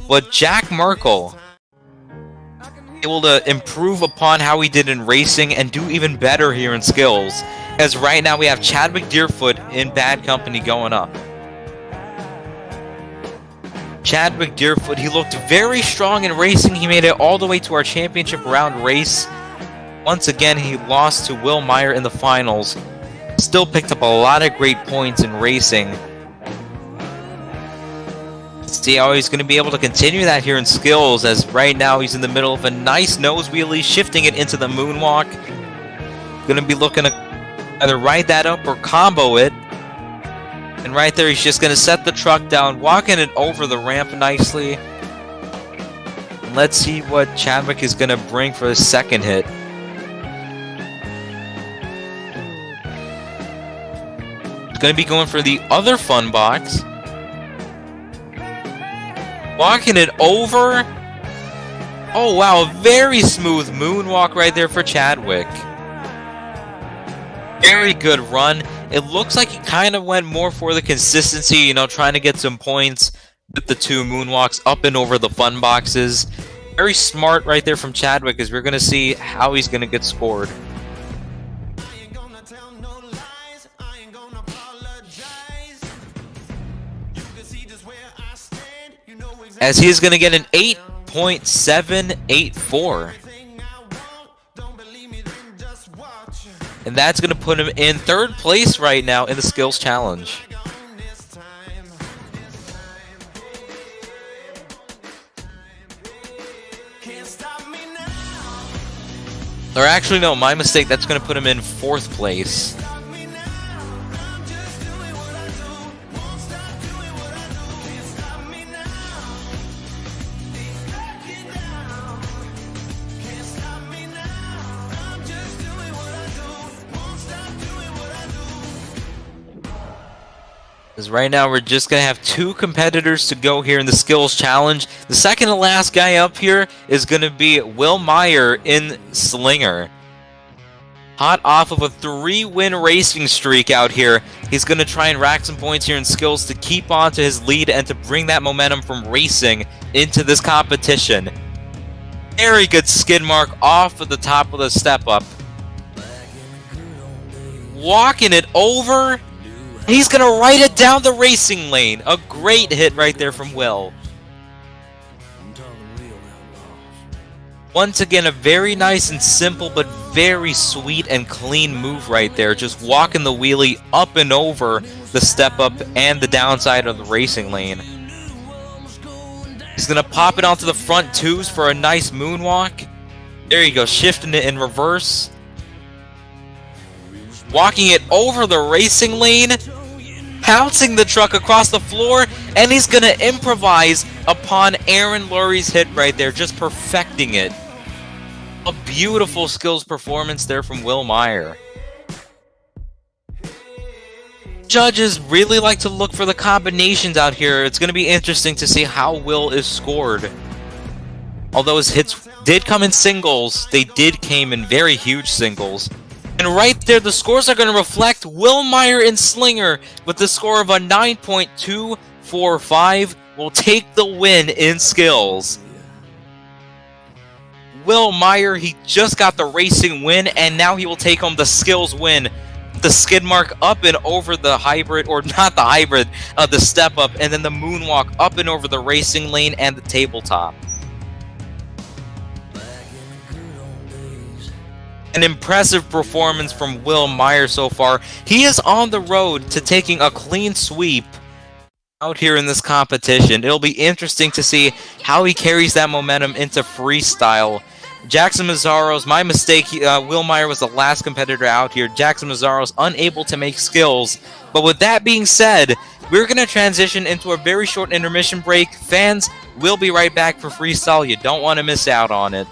[SPEAKER 7] But Jack Merkel able to improve upon how he did in racing and do even better here in skills, as right now we have Chadwick Deerfoot in bad company going up. Chadwick Deerfoot, he looked very strong in racing. He made it all the way to our championship round race. Once again, he lost to Will Meyer in the finals. Still picked up a lot of great points in racing. See how he's going to be able to continue that here in skills, as right now he's in the middle of a nice nose wheelie, shifting it into the moonwalk. Going to be looking to either ride that up or combo it. And right there, he's just going to set the truck down, walking it over the ramp nicely. Let's see what Chadwick is going to bring for his second hit. Going to be going for the other fun box. Walking it over. Oh wow, a very smooth moonwalk right there for Chadwick. Very good run. It looks like he kind of went more for the consistency, you know, trying to get some points with the two moonwalks up and over the fun boxes. Very smart right there from Chadwick, as we're going to see how he's going to get scored. As he's going to get an 8.784. And that's going to put him in third place right now in the Skills Challenge. Or actually, no, my mistake. That's going to put him in fourth place. Because right now we're just going to have two competitors to go here in the Skills Challenge. The second to last guy up here is going to be Will Meyer in Slinger. Hot off of a 3-win racing streak out here. He's going to try and rack some points here in Skills to keep on to his lead and to bring that momentum from racing into this competition. Very good skid mark off of the top of the step up. Walking it over. He's going to ride it down the racing lane. A great hit right there from Will. Once again, a very nice and simple but very sweet and clean move right there. Just walking the wheelie up and over the step up and the downside of the racing lane. He's going to pop it onto the front twos for a nice moonwalk. There you go, shifting it in reverse. Walking it over the racing lane. Pouncing the truck across the floor, and he's going to improvise upon Aaron Lurie's hit right there, just perfecting it. A beautiful skills performance there from Will Meyer. Judges really like to look for the combinations out here. It's going to be interesting to see how Will is scored. Although his hits did come in singles, they did came in very huge singles. And right there, the scores are going to reflect Will Meyer in Slinger with the score of a 9.245 will take the win in skills. Will Meyer, he just got the racing win, and now he will take home the skills win. The skid mark up and over the hybrid, or not the hybrid, the step up, and then the moonwalk up and over the racing lane and the tabletop. An impressive performance from Will Meyer so far. He is on the road to taking a clean sweep out here in this competition. It'll be interesting to see how he carries that momentum into freestyle Jackson Mazzaro's, my mistake, Will Meyer was the last competitor out here. Jackson Mazzaro's unable to make skills. But with that being said, we're going to transition into a very short intermission break. Fans, we'll be right back for Freestyle. You don't want to miss out on it.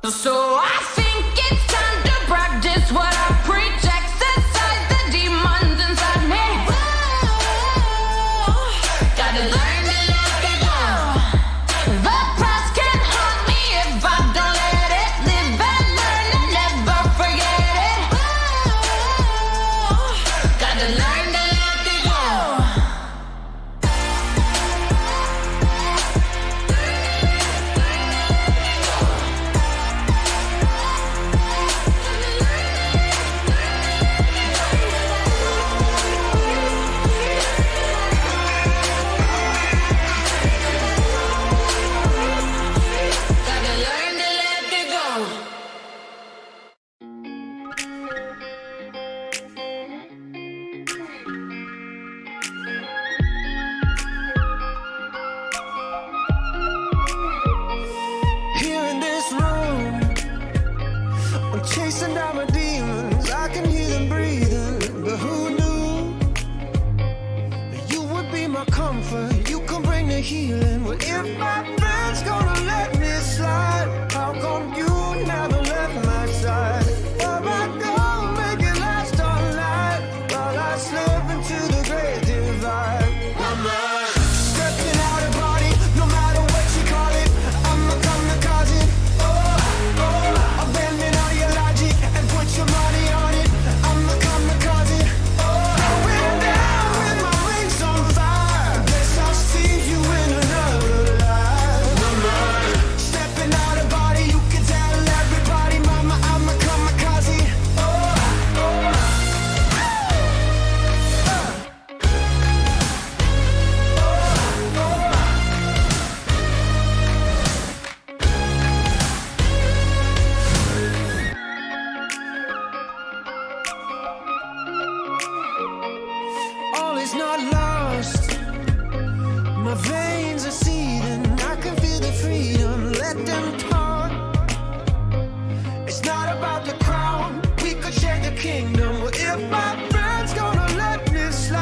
[SPEAKER 1] So I think it's time to practice what I preach, exercise the demons inside me. Gotta learn to let it go. The past can't haunt me if I don't let it. Live and learn and never forget it. Gotta learn to let it go.
[SPEAKER 9] Chasing down my demons, I can hear them breathing. But who knew you would be my comfort? You can bring the healing. Well, if my friend's gonna let me slide, how come you never left my side? Where I go, make it last all night, while I slip into the great divide. Stepping out of body, no matter what you call it, I'ma come to cause it. Abandon all your logic and put your money on it. I'ma come to cause it. Going down with my wings on fire. Guess I'll see you in another life. Stepping out of body, you can tell everybody, mama, I'm a kamikaze. All is not lost. My veins are seething. I can feel the freedom. Let them talk. It's not about the crown. We could share the kingdom. Well, if my friend's gonna let me slide.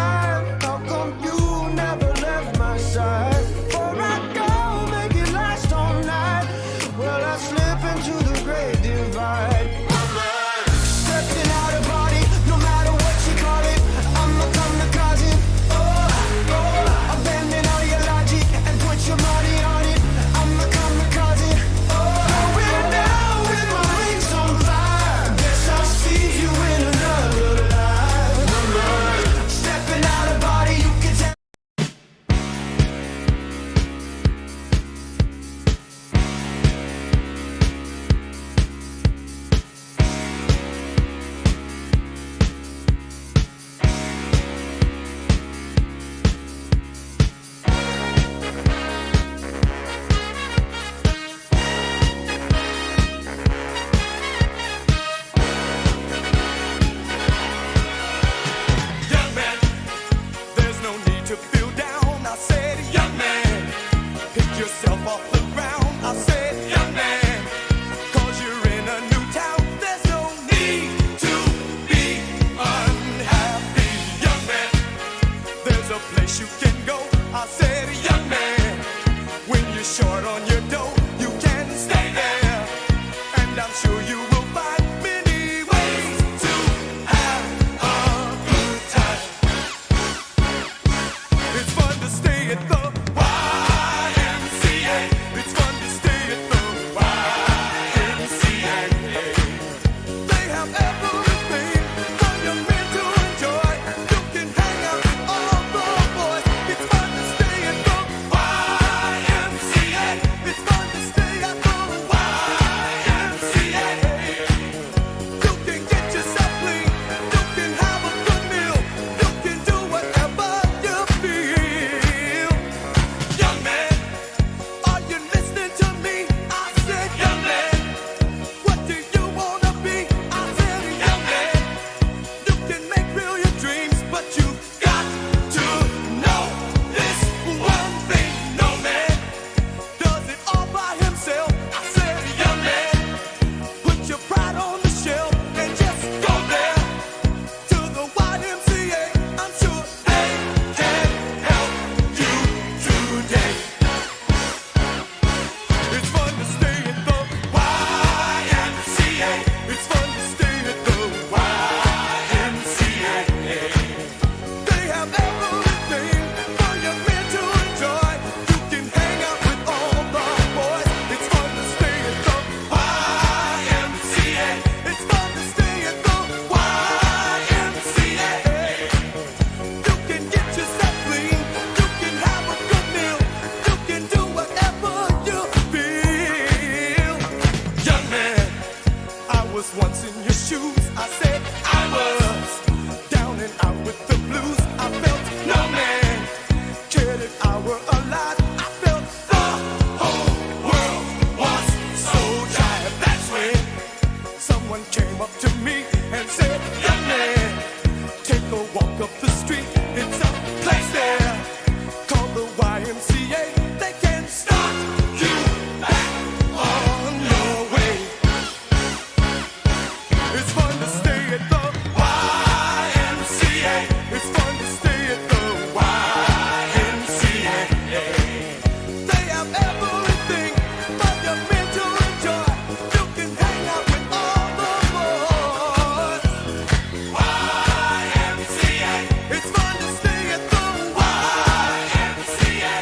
[SPEAKER 9] walk up the street, it's a place there called the YMCA. They can start you back on your way. It's fun to stay at the YMCA. It's fun to stay at the YMCA. They have everything for your men to enjoy. You can hang out with all the boys. YMCA. It's fun to stay at the YMCA.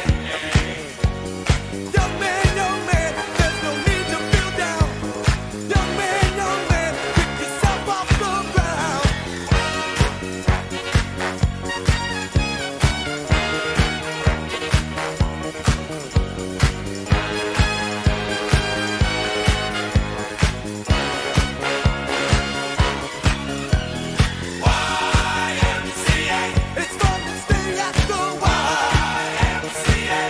[SPEAKER 9] Young man, there's no need to feel down. Young man, pick yourself off the ground. YMCA. It's fun to stay at the YMCA.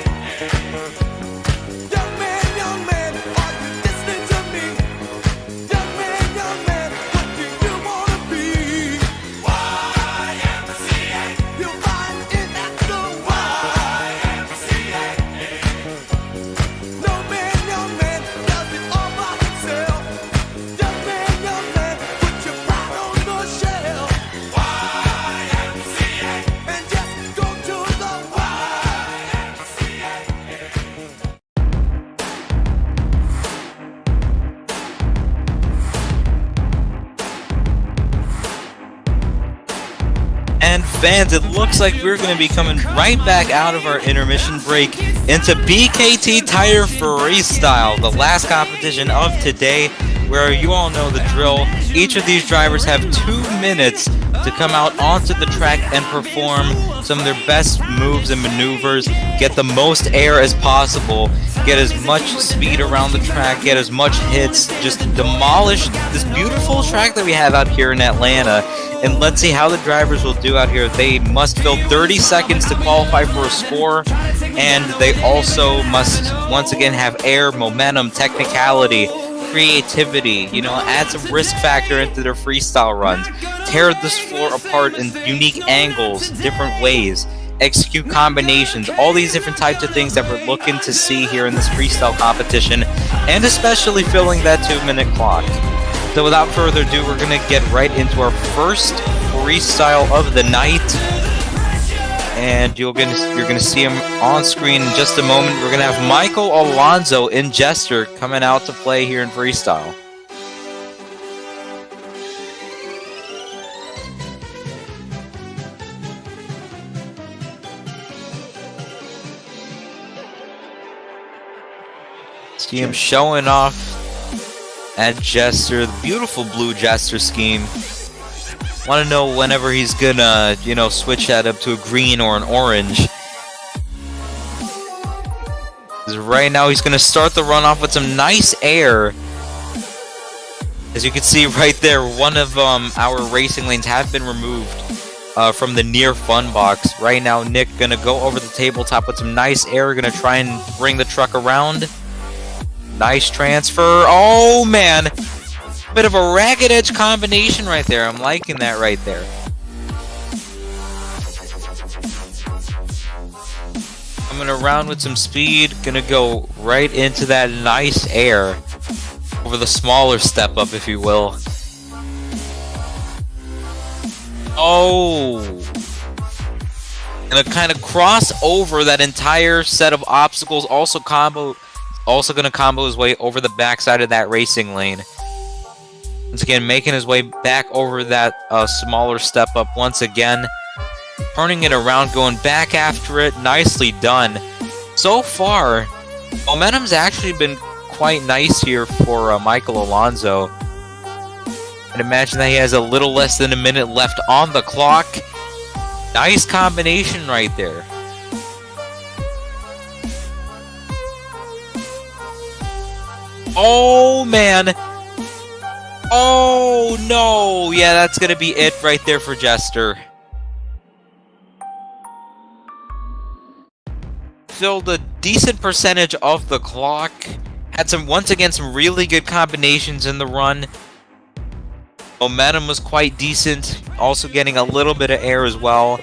[SPEAKER 9] Young man, are you listening to me? Young man, what do you wanna be? YMCA. You'll find it at the YMCA. No man, does it all by himself. Young man, put your pride on the shelf. YMCA. And just go to the YMCA.
[SPEAKER 7] And fans, it looks like we're going to be coming right back out of our intermission break into BKT Tire Freestyle, the last competition of today, where you all know the drill. Each of these drivers have 2 minutes to come out onto the track and perform some of their best moves and maneuvers, get the most air as possible, get as much speed around the track, get as much hits, just demolish this beautiful track that we have out here in Atlanta. And let's see how the drivers will do out here. They must fill 30 seconds to qualify for a score, and they also must once again have air, momentum, technicality, creativity, add some risk factor into their freestyle runs, tear this floor apart in unique angles, different ways, execute combinations, all these different types of things that we're looking to see here in this freestyle competition, and especially filling that 2-minute clock. So without further ado, we're going to get right into our first freestyle of the night. And you're going to see him on screen in just a moment. We're going to have Michael Alonso in Jester coming out to play here in freestyle. See him showing off at Jester, the beautiful blue Jester scheme. Want to know whenever he's gonna, switch that up to a green or an orange. 'Cause right now he's gonna start the run off with some nice air. As you can see right there, one of our racing lanes have been removed from the near fun box. Right now, Nick gonna go over the tabletop with some nice air, gonna try and bring the truck around. Nice transfer. Oh man, bit of a ragged edge combination right there. I'm liking that right there. Coming around with some speed, gonna go right into that nice air over the smaller step up, if you will. Oh, gonna kind of cross over that entire set of obstacles. Also gonna combo his way over the backside of that racing lane. Once again, making his way back over that smaller step up once again. Turning it around, going back after it. Nicely done. So far, momentum's actually been quite nice here for Michael Alonso. I'd imagine that he has a little less than a minute left on the clock. Nice combination right there. Oh, man. Oh, no. Yeah, that's going to be it right there for Jester. Filled a decent percentage of the clock. Had once again, some really good combinations in the run. Momentum was quite decent, also getting a little bit of air as well.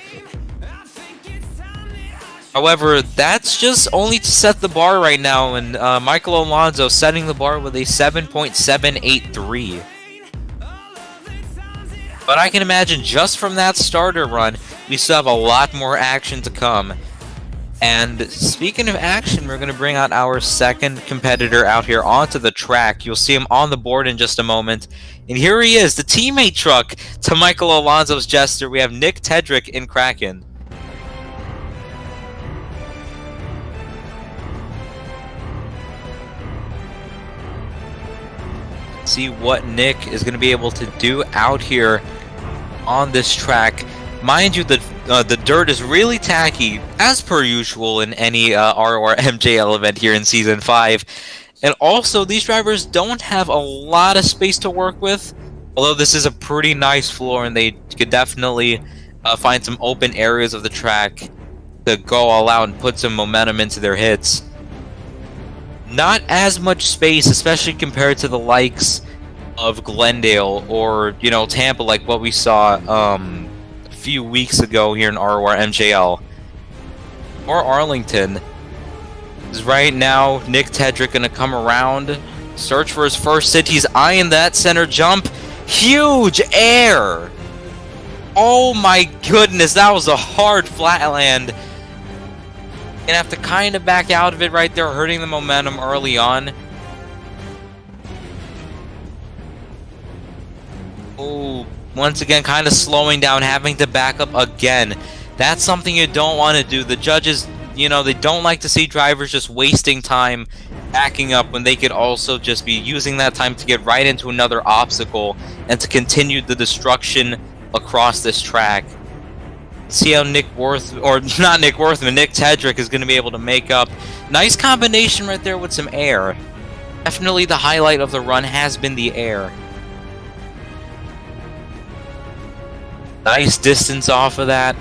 [SPEAKER 7] However, that's just only to set the bar right now, and Michael Alonso setting the bar with a 7.783. But I can imagine just from that starter run, we still have a lot more action to come. And speaking of action, we're going to bring out our second competitor out here onto the track. You'll see him on the board in just a moment. And here he is, the teammate truck to Michael Alonso's Jester. We have Nick Tedrick in Kraken. See what Nick is going to be able to do out here on this track. Mind you, the dirt is really tacky, as per usual in any RORMJL event here in Season 5. And also, these drivers don't have a lot of space to work with, although this is a pretty nice floor, and they could definitely find some open areas of the track to go all out and put some momentum into their hits. Not as much space, especially compared to the likes of Glendale or, you know, Tampa, like what we saw a few weeks ago here in RORMJL. Or Arlington. Because right now, Nick Tedrick gonna come around, search for his first hit. He's eyeing that center jump. Huge air! Oh my goodness, that was a hard flat land. Gonna have to kind of back out of it right there, hurting the momentum early on. Oh, once again, kind of slowing down, having to back up again. That's something you don't want to do. The judges, you know, they don't like to see drivers just wasting time backing up when they could also just be using that time to get right into another obstacle and to continue the destruction across this track. See how Nick Tedrick is going to be able to make up. Nice combination right there with some air. Definitely the highlight of the run has been the air. Nice distance off of that.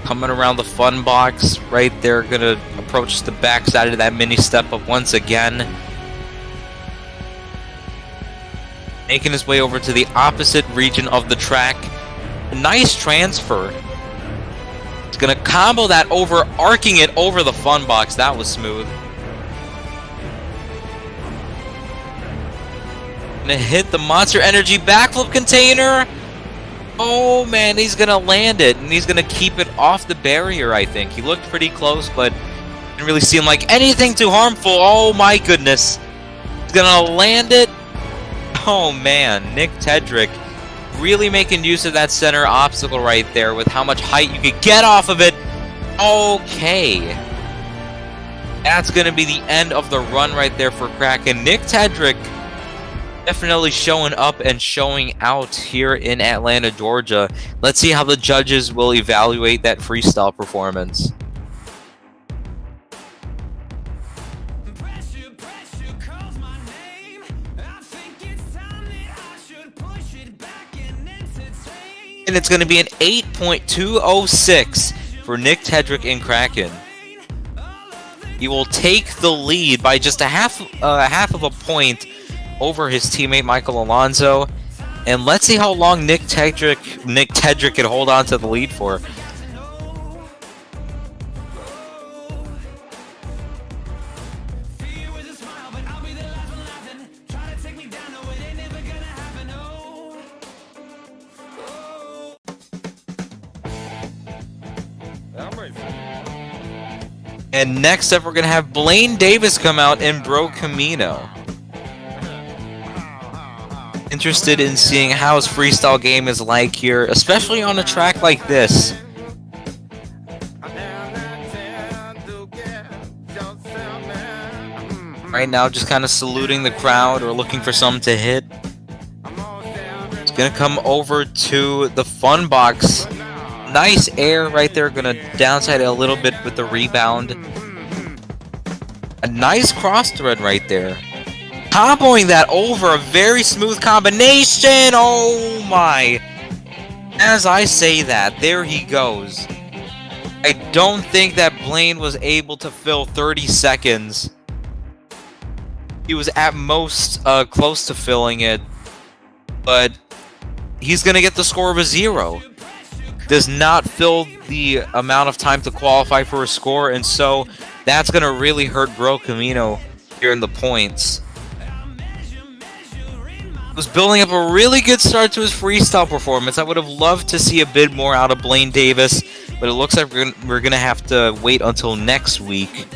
[SPEAKER 7] Coming around the fun box right there, going to approach the backside of that mini step up once again. Making his way over to the opposite region of the track. Nice transfer. It's gonna combo that over, arcing it over the fun box. That was smooth. Gonna hit the Monster Energy backflip container. Oh man, he's gonna land it, and he's gonna keep it off the barrier, I think. He looked pretty close, but didn't really seem like anything too harmful. Oh my goodness. He's gonna land it. Oh man, Nick Tedrick really making use of that center obstacle right there with how much height you could get off of it. Okay. That's going to be the end of the run right there for Kraken. Nick Tedrick definitely showing up and showing out here in Atlanta, Georgia. Let's see how the judges will evaluate that freestyle performance. And it's going to be an 8.206 for Nick Tedrick in Kraken. He will take the lead by just a half of a point over his teammate Michael Alonso. And let's see how long Nick Tedrick can hold on to the lead for. And next up, we're going to have Blaine Davis come out in Bro Camino. Interested in seeing how his freestyle game is like here, especially on a track like this. Right now, just kind of saluting the crowd or looking for something to hit. It's going to come over to the fun box. Nice air right there, gonna downside it a little bit with the rebound. A nice cross thread right there. Comboing that over, a very smooth combination. Oh my. As I say that, there he goes. I don't think that Blaine was able to fill 30 seconds. He was at most close to filling it. but he's going to get the score of a 0. Does not fill the amount of time to qualify for a score, and so that's going to really hurt Bro Camino here in the points. Was building up a really good start to his freestyle performance. I would have loved to see a bit more out of Blaine Davis, but it looks like we're gonna have to wait until next week.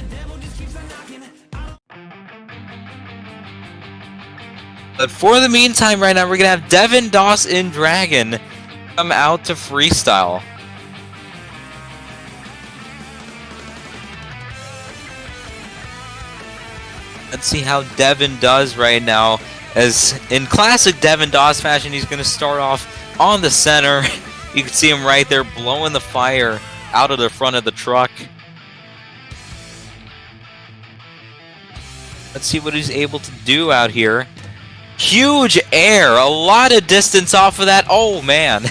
[SPEAKER 7] But for the meantime, right now, we're gonna have Devin Doss in Dragon come out to freestyle. Let's see how Devin does right now. As in classic Devin Doss fashion, he's going to start off on the center. You can see him right there blowing the fire out of the front of the truck. Let's see what he's able to do out here. Huge air, a lot of distance off of that. Oh man.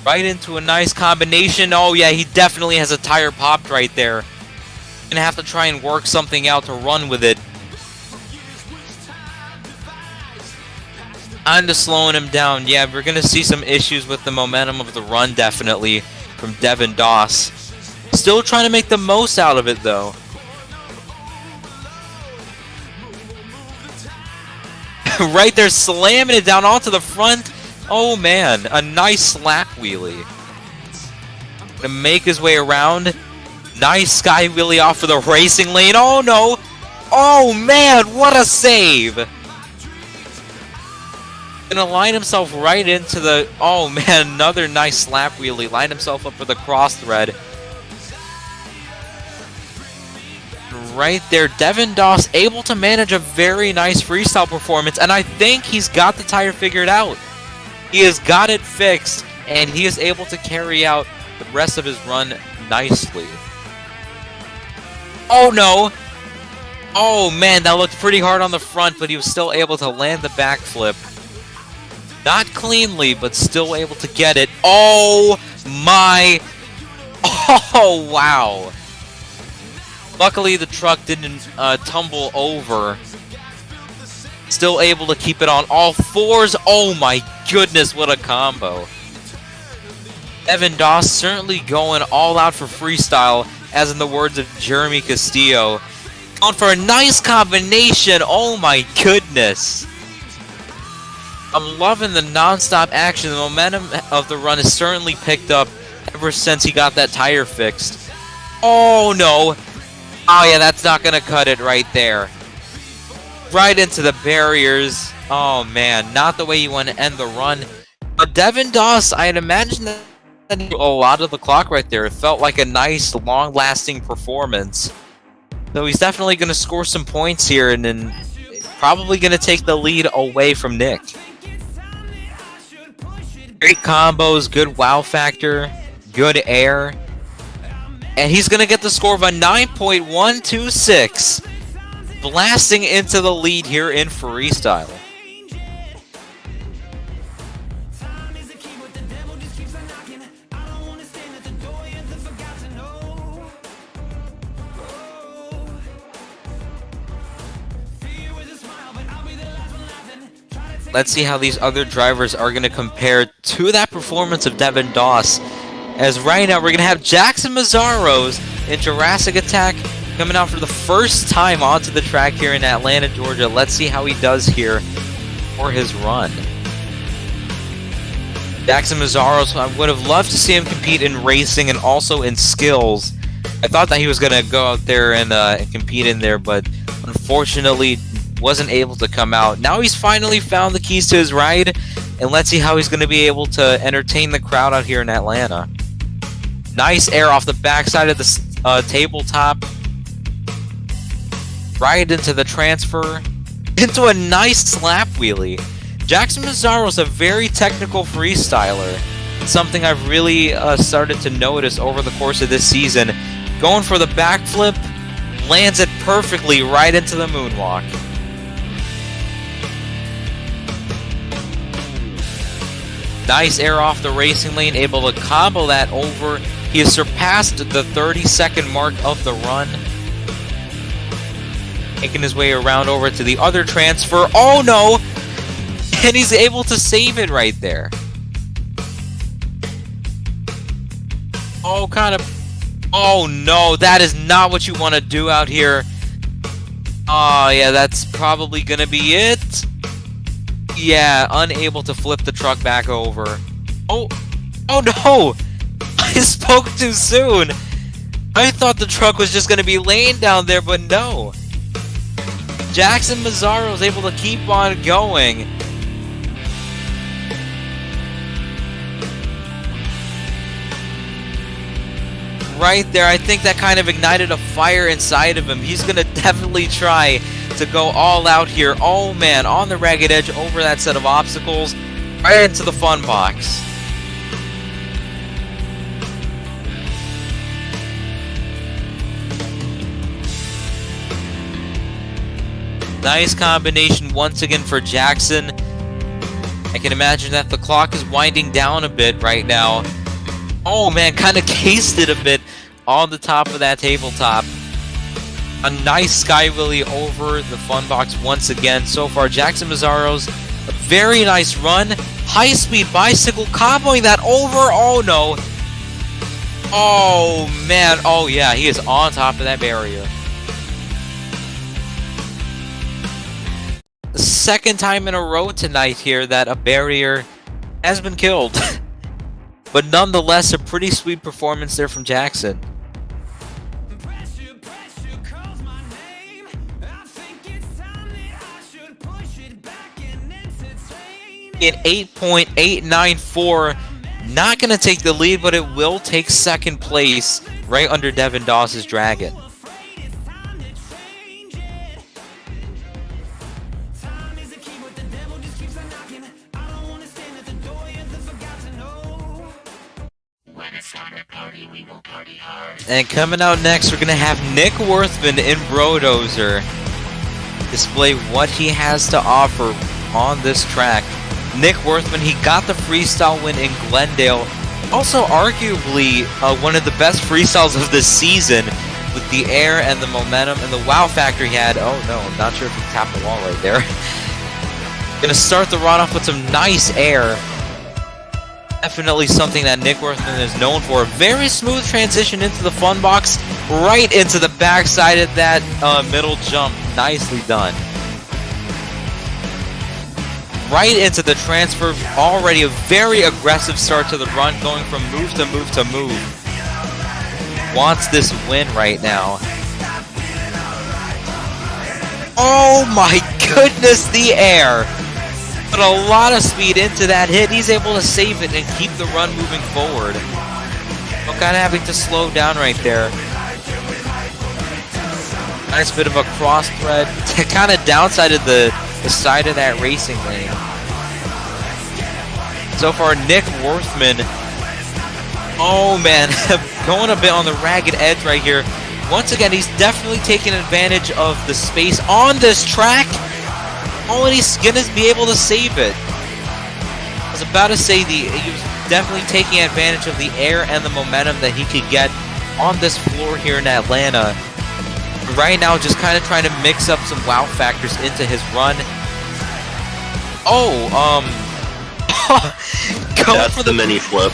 [SPEAKER 7] Right into a nice combination. Oh yeah, he definitely has a tire popped right there. Gonna have to try and work something out to run with it. I'm just slowing him down. Yeah, we're gonna see some issues with the momentum of the run, definitely, from Devin Doss. Still trying to make the most out of it, though. Right there, slamming it down onto the front. Oh man, a nice slap wheelie. Gonna make his way around. Nice sky wheelie off of the racing lane. Oh no! Oh man, what a save! Gonna line himself right into the... Oh man, another nice slap wheelie. Lined himself up for the cross thread. Right there, Devin Doss able to manage a very nice freestyle performance, and I think he's got the tire figured out. He has got it fixed, and he is able to carry out the rest of his run nicely. Oh no! Oh man, that looked pretty hard on the front, but he was still able to land the backflip. Not cleanly, but still able to get it. Oh my... Oh wow! Luckily the truck didn't tumble over. Still able to keep it on all fours. Oh my goodness, what a combo. Devin Doss certainly going all out for freestyle, as in the words of Jeremy Castillo. Going for a nice combination. Oh my goodness. I'm loving the non-stop action. The momentum of the run has certainly picked up ever since he got that tire fixed. Oh no. Oh yeah, that's not going to cut it right there. Right into the barriers. Oh man, not the way you want to end the run. But Devin Doss, I had imagined that a lot of the clock right there. It felt like a nice, long-lasting performance. So he's definitely going to score some points here, and then probably going to take the lead away from Nick. Great combos, good wow factor, good air. And he's going to get the score of a 9.126. Blasting into the lead here in freestyle. Let's see how these other drivers are going to compare to that performance of Devin Doss. As right now, we're going to have Jackson Mazzaros in Jurassic Attack coming out for the first time onto the track here in Atlanta, Georgia. Let's see how he does here for his run. Jackson Mazzaros, I would have loved to see him compete in racing and also in skills. I thought that he was going to go out there and compete in there, but unfortunately wasn't able to come out. Now he's finally found the keys to his ride, and let's see how he's going to be able to entertain the crowd out here in Atlanta. Nice air off the backside of the tabletop. Right into the transfer. Into a nice slap wheelie. Jackson Mazzaros is a very technical freestyler. It's something I've really started to notice over the course of this season. Going for the backflip. Lands it perfectly right into the moonwalk. Nice air off the racing lane, able to combo that over. He has surpassed the 30-second mark of the run. Making his way around over to the other transfer. Oh no! And he's able to save it right there. Oh, kind of. Oh no, that is not what you want to do out here. Oh yeah, that's probably gonna be it. Yeah, unable to flip the truck back over. Oh no! I spoke too soon! I thought the truck was just gonna be laying down there, but no! Jackson Mazzaro is able to keep on going. Right there, I think that kind of ignited a fire inside of him. He's gonna definitely try to go all out here. Oh man, on the ragged edge over that set of obstacles, right into the fun box. Nice combination once again for Jackson. I can imagine that the clock is winding down a bit right now. Oh man, kind of cased it a bit on the top of that tabletop. A nice Sky Willy over the fun box once again. So far, Jackson Mazzaro's a very nice run. High-speed bicycle comboing that over. Oh no. Oh man. Oh yeah, he is on top of that barrier. The second time in a row tonight here that a barrier has been killed. But nonetheless, a pretty sweet performance there from Jackson. In 8.894, not going to take the lead, but it will take second place right under Devin Doss's Dragon. And coming out next, we're going to have Nick Worthman in Brodozer display what he has to offer on this track. Nick Worthman, he got the freestyle win in Glendale. Also arguably one of the best freestyles of the season with the air and the momentum and the wow factor he had. Oh no, I'm not sure if he tapped the wall right there. Gonna start the run off with some nice air. Definitely something that Nick Worthman is known for. Very smooth transition into the fun box, right into the backside of that middle jump. Nicely done. Right into the transfer. Already a very aggressive start to the run, going from move to move to move. Wants this win right now. Oh my goodness, the air. Put a lot of speed into that hit. He's able to save it and keep the run moving forward. But kind of having to slow down right there. Nice bit of a cross thread. Kind of downside of the side of that racing lane. So far, Nick Worthman. Oh man, going a bit on the ragged edge right here. Once again, he's definitely taking advantage of the space on this track. Oh, and he's gonna be able to save it. I was about to say he was definitely taking advantage of the air and the momentum that he could get on this floor here in Atlanta. Right now, just kind of trying to mix up some wow factors into his run. Oh,
[SPEAKER 10] that's the mini flip.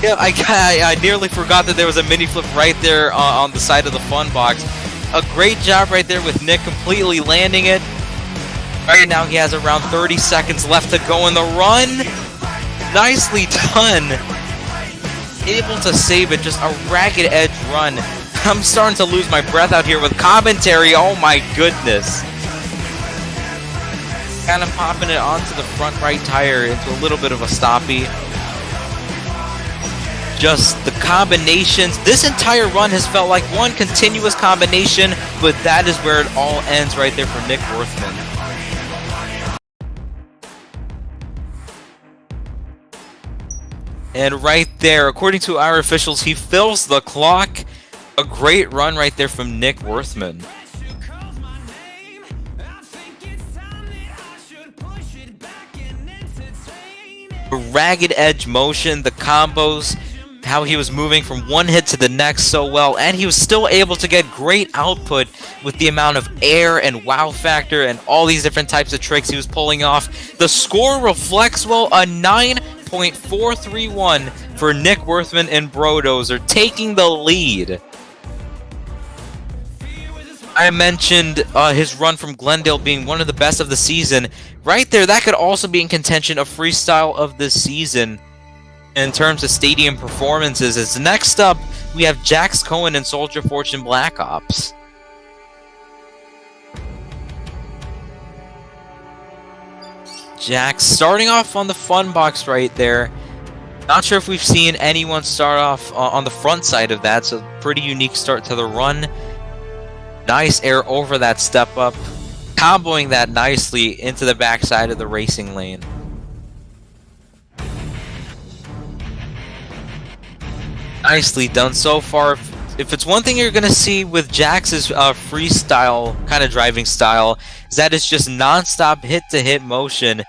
[SPEAKER 7] Yeah, I nearly forgot that there was a mini flip right there on the side of the fun box. A great job right there with Nick completely landing it. Right now he has around 30 seconds left to go in the run. Nicely done. Able to save it, just a ragged edge run. I'm starting to lose my breath out here with commentary. Oh my goodness. Kind of popping it onto the front right tire into a little bit of a stoppie. Just the combinations. This entire run has felt like one continuous combination, but that is where it all ends right there for Nick Worthman. And right there, according to our officials, he fills the clock. A great run right there from Nick Worthman. The ragged edge motion, the combos, how he was moving from one hit to the next so well, and he was still able to get great output with the amount of air and wow factor and all these different types of tricks he was pulling off. The score reflects well, a 9.431 for Nick Worthman and Brodozer, taking the lead. I mentioned his run from Glendale being one of the best of the season. Right there, that could also be in contention of Freestyle of the season in terms of stadium performances. As next up, we have Jax Cohen and Soldier Fortune Black Ops. Jax starting off on the fun box right there. Not sure if we've seen anyone start off on the front side of that, so pretty unique start to the run. Nice air over that step up, comboing that nicely into the backside of the racing lane. Nicely done so far. If it's one thing you're going to see with Jax's freestyle kind of driving style, is that it's just non-stop hit-to-hit motion.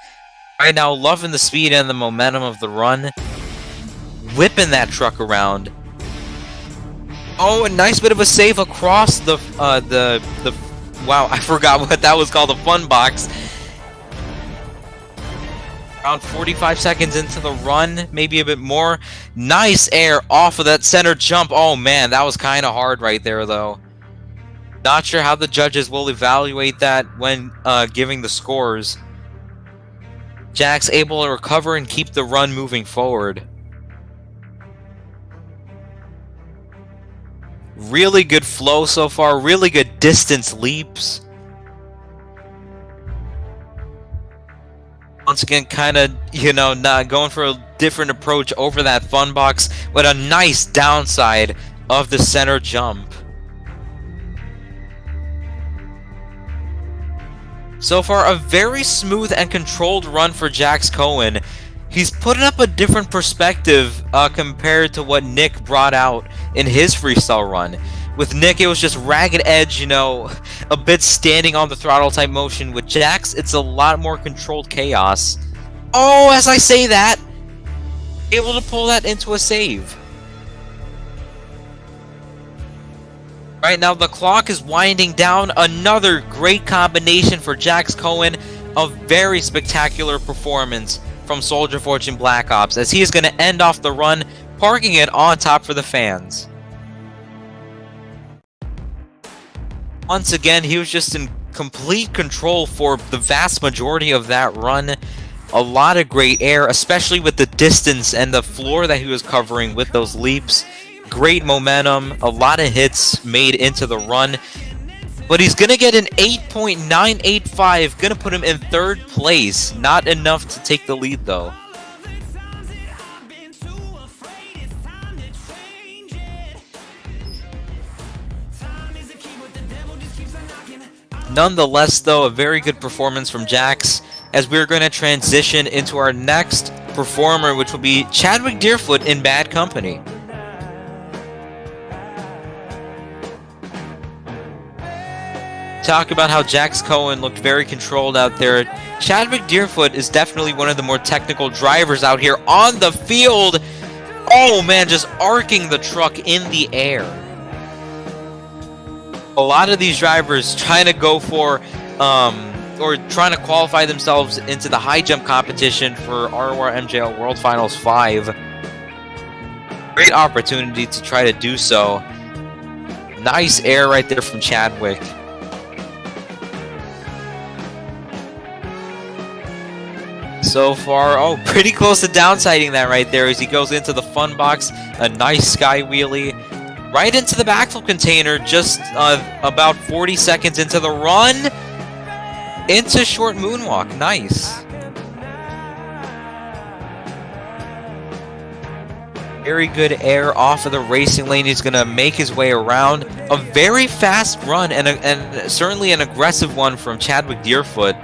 [SPEAKER 7] Right now, loving the speed and the momentum of the run. Whipping that truck around. Oh, a nice bit of a save across the wow, I forgot what that was called, the fun box. Around 45 seconds into the run, maybe a bit more. Nice air off of that center jump. Oh man, that was kind of hard right there though. Not sure how the judges will evaluate that when giving the scores. Jax able to recover and keep the run moving forward. Really good flow so far, really good distance leaps. Once again, kind of, not going for a different approach over that fun box, with a nice downside of the center jump. So far, a very smooth and controlled run for Jax Cohen. He's putting up a different perspective compared to what Nick brought out in his freestyle run. With Nick, it was just ragged edge, a bit standing on the throttle type motion. With Jax, it's a lot more controlled chaos. Oh, as I say that, able to pull that into a save. Right now, the clock is winding down. Another great combination for Jax Cohen. A very spectacular performance from Soldier Fortune Black Ops, as he is going to end off the run, parking it on top for the fans. Once again, he was just in complete control for the vast majority of that run. A lot of great air, especially with the distance and the floor that he was covering with those leaps. Great momentum, a lot of hits made into the run. But he's going to get an 8.985, going to put him in third place. Not enough to take the lead, though. Nonetheless, though, a very good performance from Jax, as we're going to transition into our next performer, which will be Chadwick Deerfoot in Bad Company. Talk about how Jax Cohen looked very controlled out there. Chadwick Deerfoot is definitely one of the more technical drivers out here on the field. Oh man, just arcing the truck in the air. A lot of these drivers trying to go for, or trying to qualify themselves into the high jump competition for RORMJL World Finals 5. Great opportunity to try to do so. Nice air right there from Chadwick. So far, pretty close to downsiding that right there as he goes into the fun box. A nice sky wheelie. Right into the backflip container, just about 40 seconds into the run. Into short moonwalk. Nice. Very good air off of the racing lane. He's going to make his way around. A very fast run and certainly an aggressive one from Chadwick Deerfoot.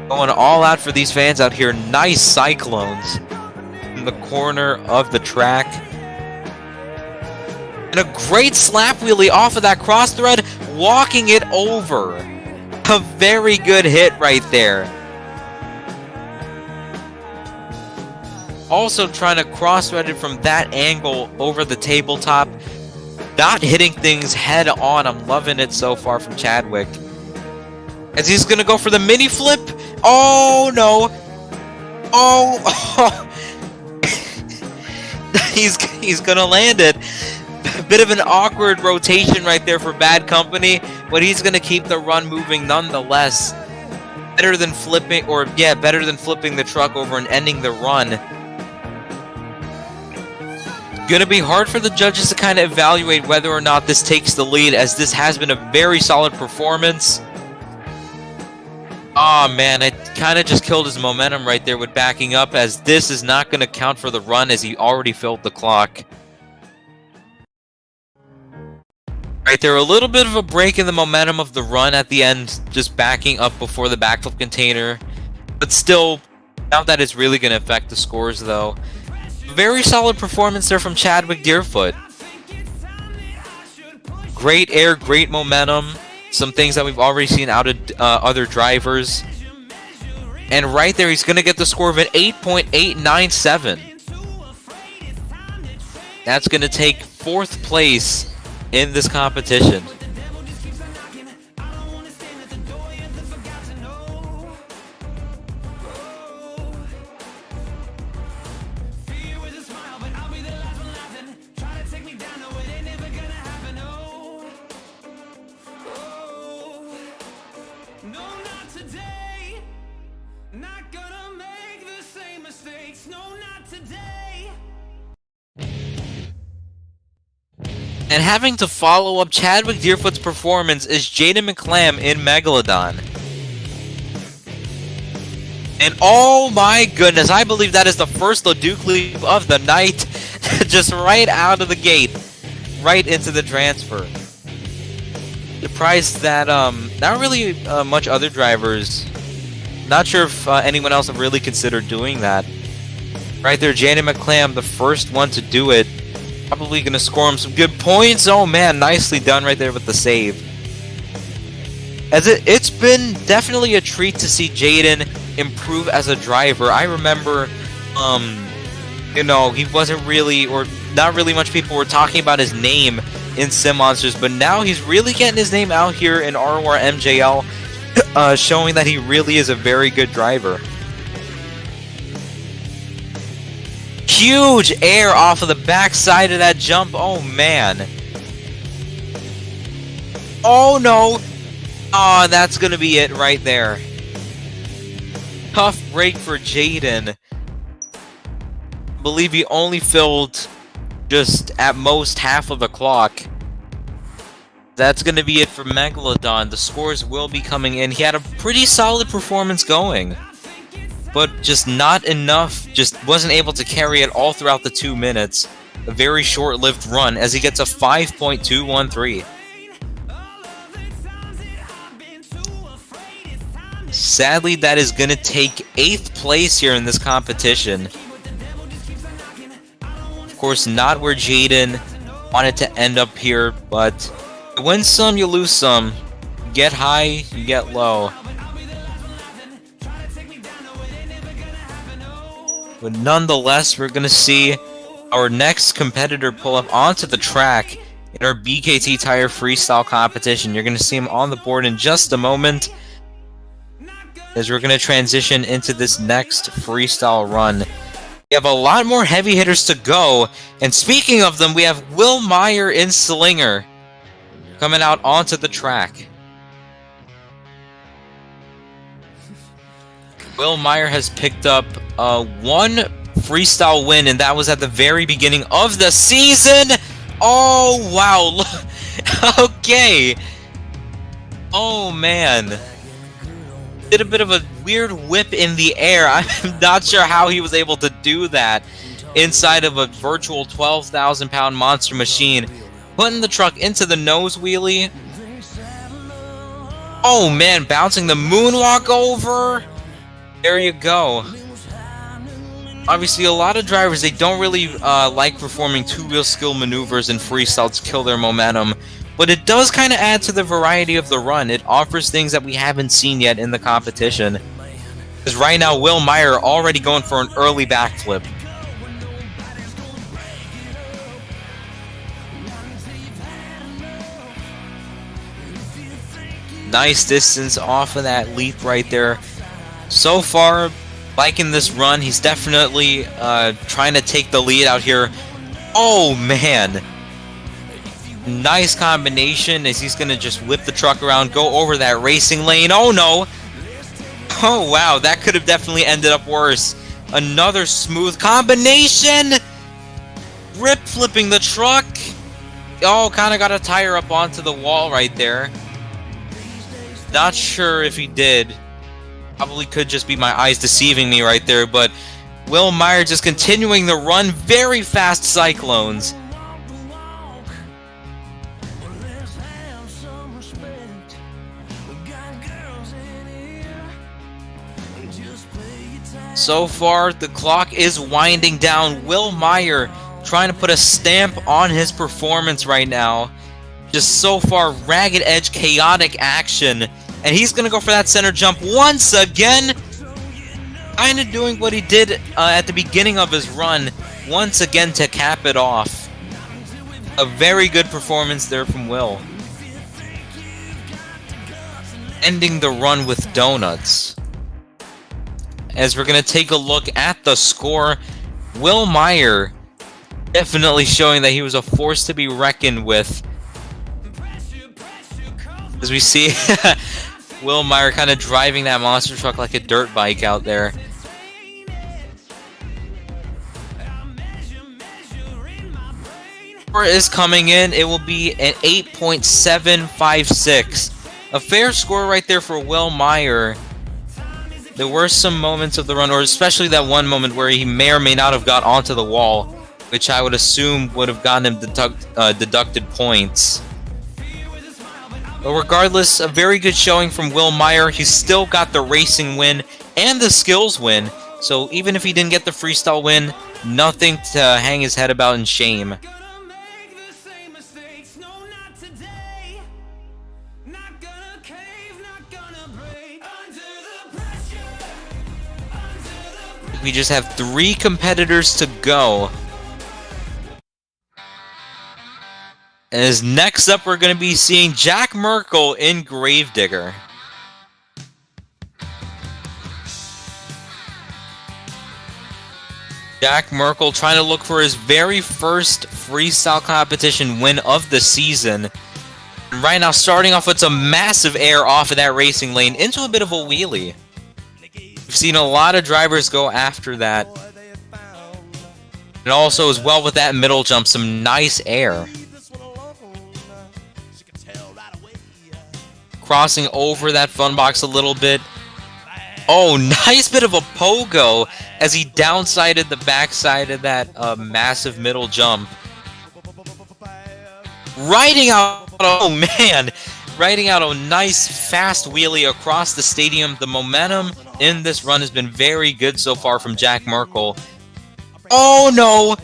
[SPEAKER 7] Going all out for these fans out here. Nice cyclones in the corner of the track. And a great slap wheelie off of that cross thread, walking it over. A very good hit right there. Also trying to cross-thread it from that angle over the tabletop. Not hitting things head on. I'm loving it so far from Chadwick. As he's gonna go for the mini flip. Oh no. Oh. He's gonna land it. A bit of an awkward rotation right there for Bad Company, but he's gonna keep the run moving nonetheless. Better than flipping the truck over and ending the run. Gonna be hard for the judges to kind of evaluate whether or not this takes the lead, as this has been a very solid performance. Oh man, it kind of just killed his momentum right there with backing up, as this is not going to count for the run as he already filled the clock. Right there, a little bit of a break in the momentum of the run at the end, just backing up before the backflip container. But still, not that it's really going to affect the scores though. Very solid performance there from Chadwick Deerfoot. Great air, great momentum. Some things that we've already seen out of other drivers. And right there, he's going to get the score of an 8.897. That's going to take 4th place in this competition. And having to follow up Chadwick Deerfoot's performance is Jaden McClam in Megalodon. And oh my goodness, I believe that is the first Leduc leap of the night. Just right out of the gate. Right into the transfer. Surprised that not really much other drivers. Not sure if anyone else have really considered doing that. Right there, Jaden McClam, the first one to do it. Probably going to score him some good points. Oh man, nicely done right there with the save. As it's been definitely a treat to see Jaden improve as a driver. I remember, you know, he wasn't really, or not really much people were talking about his name in Sim Monsters, but now he's really getting his name out here in RORMJL, showing that he really is a very good driver. Huge air off of the backside of that jump. Oh man. Oh no. Oh, that's gonna be it right there. Tough break for Jaden. I believe he only filled just at most half of the clock. That's gonna be it for Megalodon. The scores will be coming in. He had a pretty solid performance going, but just not enough, just wasn't able to carry it all throughout the 2 minutes. A very short-lived run as he gets a 5.213. Sadly, that is going to take 8th place here in this competition. Of course, not where Jaden wanted to end up here, but you win some, you lose some. You get high, you get low. But nonetheless, we're going to see our next competitor pull up onto the track in our BKT Tire Freestyle competition. You're going to see him on the board in just a moment, as we're going to transition into this next freestyle run. We have a lot more heavy hitters to go, and speaking of them, we have Will Meyer in Slinger coming out onto the track. Will Meyer has picked up one freestyle win, and that was at the very beginning of the season. Oh, wow. Okay. Oh, man. Did a bit of a weird whip in the air. I'm not sure how he was able to do that inside of a virtual 12,000-pound monster machine. Putting the truck into the nose wheelie. Oh, man. Bouncing the moonwalk over. There you go. Obviously, a lot of drivers, they don't really like performing two-wheel skill maneuvers and freestyle to kill their momentum, but it does kind of add to the variety of the run. It offers things that we haven't seen yet in the competition. Because right now, Will Meyer already going for an early backflip. Nice distance off of that leap right there. So far, liking this run. He's definitely trying to take the lead out here. Oh, man. Nice combination as he's going to just whip the truck around, go over that racing lane. Oh, no. Oh, wow. That could have definitely ended up worse. Another smooth combination. Rip flipping the truck. Oh, kind of got a tire up onto the wall right there. Not sure if he did. Probably could just be my eyes deceiving me right there, but Will Meyer just continuing the run. Very fast cyclones. So far, the clock is winding down. Will Meyer trying to put a stamp on his performance right now. Just so far, ragged edge, chaotic action. And he's going to go for that center jump once again. Kind of doing what he did at the beginning of his run. Once again to cap it off. A very good performance there from Will. Ending the run with donuts. As we're going to take a look at the score, Will Meyer definitely showing that he was a force to be reckoned with. As we see Will Meyer kind of driving that monster truck like a dirt bike out there. Score is coming in. It will be an 8.756. A fair score right there for Will Meyer. There were some moments of the run, or especially that one moment where he may or may not have got onto the wall, which I would assume would have gotten him deducted points. But regardless, a very good showing from Will Meyer. He's still got the racing win and the skills win. So even if he didn't get the freestyle win, nothing to hang his head about in shame. We just have 3 competitors to go. As next up, we're going to be seeing Jack Merkel in Gravedigger. Jack Merkel trying to look for his very first freestyle competition win of the season. Right now, starting off with some massive air off of that racing lane into a bit of a wheelie. We've seen a lot of drivers go after that. And also, as well with that middle jump, some nice air. Crossing over that fun box a little bit. Oh, nice bit of a pogo as he downsided the backside of that massive middle jump. Riding out, oh man, riding out a nice fast wheelie across the stadium. The momentum in this run has been very good so far from Jack Merkel. Oh no!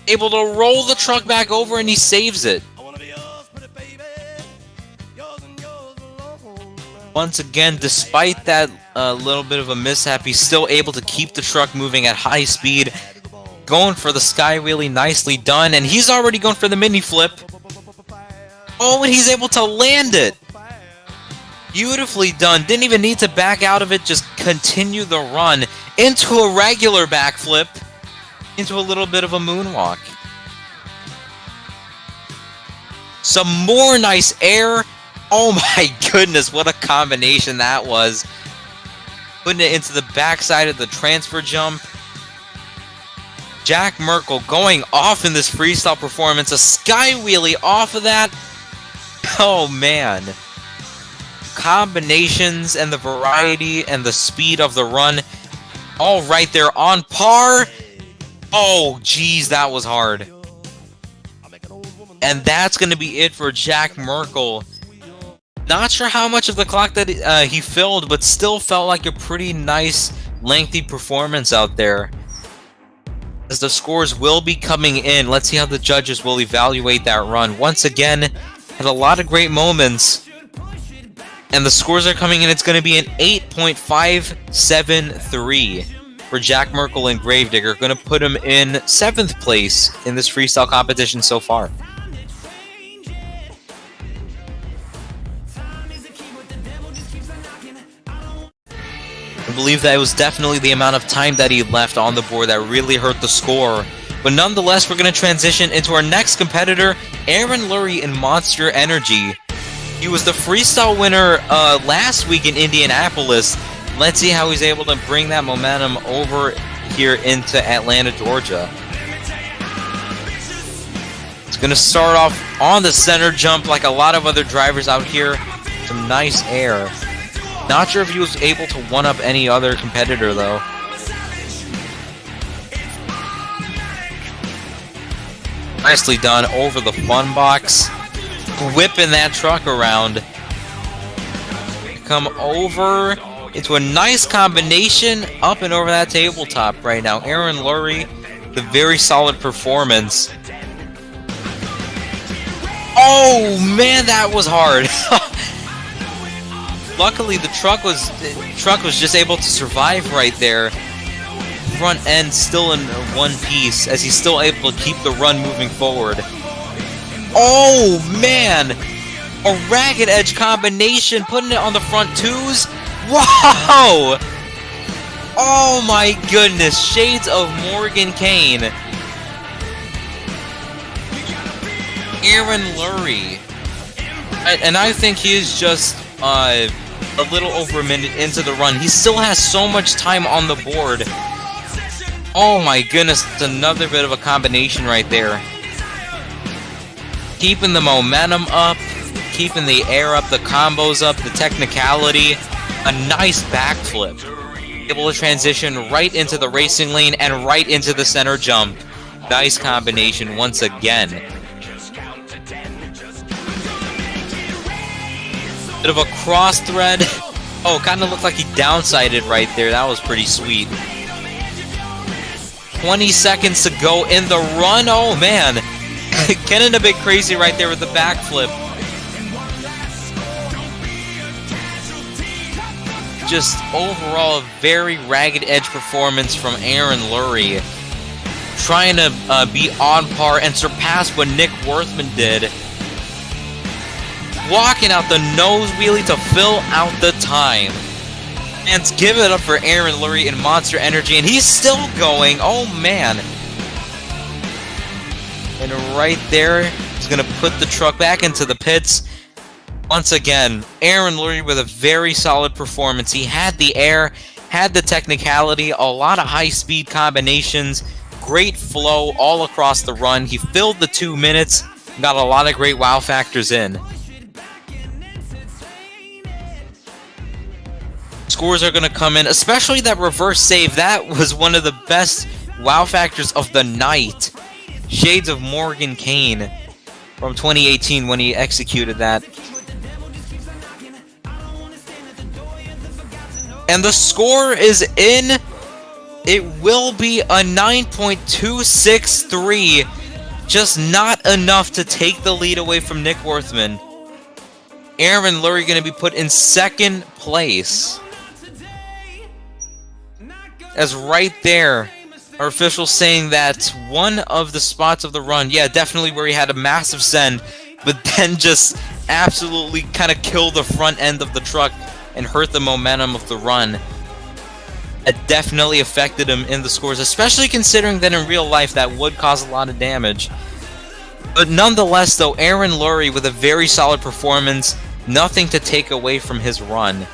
[SPEAKER 7] Able to roll the truck back over and he saves it. Once again, despite that little bit of a mishap, he's still able to keep the truck moving at high speed. Going for the sky wheelie, nicely done. And he's already going for the mini flip. Oh, and he's able to land it. Beautifully done. Didn't even need to back out of it. Just continue the run into a regular backflip. Into a little bit of a moonwalk. Some more nice air. Oh my goodness, what a combination that was. Putting it into the backside of the transfer jump. Jack Merkel going off in this freestyle performance. A sky wheelie off of that. Oh man. Combinations and the variety and the speed of the run. All right there on par. Oh geez, that was hard. And that's going to be it for Jack Merkel. Not sure how much of the clock that he filled, but still felt like a pretty nice, lengthy performance out there. As the scores will be coming in, let's see how the judges will evaluate that run. Once again, had a lot of great moments. And the scores are coming in, it's going to be an 8.573 for Jack Merkel and Gravedigger. Going to put him in 7th place in this freestyle competition so far. I believe that it was definitely the amount of time that he left on the board that really hurt the score. But nonetheless, we're going to transition into our next competitor, Aaron Lurie in Monster Energy. He was the freestyle winner last week in Indianapolis. Let's see how he's able to bring that momentum over here into Atlanta, Georgia. It's going to start off on the center jump like a lot of other drivers out here. Some nice air. Not sure if he was able to one-up any other competitor, though. Nicely done over the fun box. Whipping that truck around. Come over into a nice combination up and over that tabletop right now. Aaron Lurie, the very solid performance. Oh man, that was hard. Luckily, the truck was just able to survive right there. Front end still in one piece, as he's still able to keep the run moving forward. Oh man, a ragged edge combination, putting it on the front twos. Wow! Oh my goodness, shades of Morgan Kane. Aaron Lurie. And I think he is just a little over a minute into the run. He still has so much time on the board. Oh my goodness, it's another bit of a combination right there. Keeping the momentum up, keeping the air up, the combos up, the technicality. A nice backflip. Able to transition right into the racing lane and right into the center jump. Nice combination once again. Bit of a cross thread. Oh, kind of looked like he downsided right there. That was pretty sweet. 20 seconds to go in the run. Oh man, getting a bit crazy right there with the backflip. Just overall a very ragged edge performance from Aaron Lurie. Trying to be on par and surpass what Nick Worthman did. Walking out the nose wheelie to fill out the time. And give it up for Aaron Lurie in Monster Energy, and he's still going. Oh man. And right there, he's going to put the truck back into the pits. Once again, Aaron Lurie with a very solid performance. He had the air, had the technicality, a lot of high-speed combinations, great flow all across the run. He filled the 2 minutes, got a lot of great wow factors in. Scores are going to come in, especially that reverse save. That was one of the best wow factors of the night. Shades of Morgan Kane from 2018 when he executed that. And the score is in. It will be a 9.263. Just not enough to take the lead away from Nick Worthman. Aaron Lurie going to be put in second place. As right there, our officials saying that one of the spots of the run, yeah, definitely where he had a massive send, but then just absolutely kind of killed the front end of the truck and hurt the momentum of the run. It definitely affected him in the scores, especially considering that in real life that would cause a lot of damage. But nonetheless, though, Aaron Lurie with a very solid performance, nothing to take away from his run.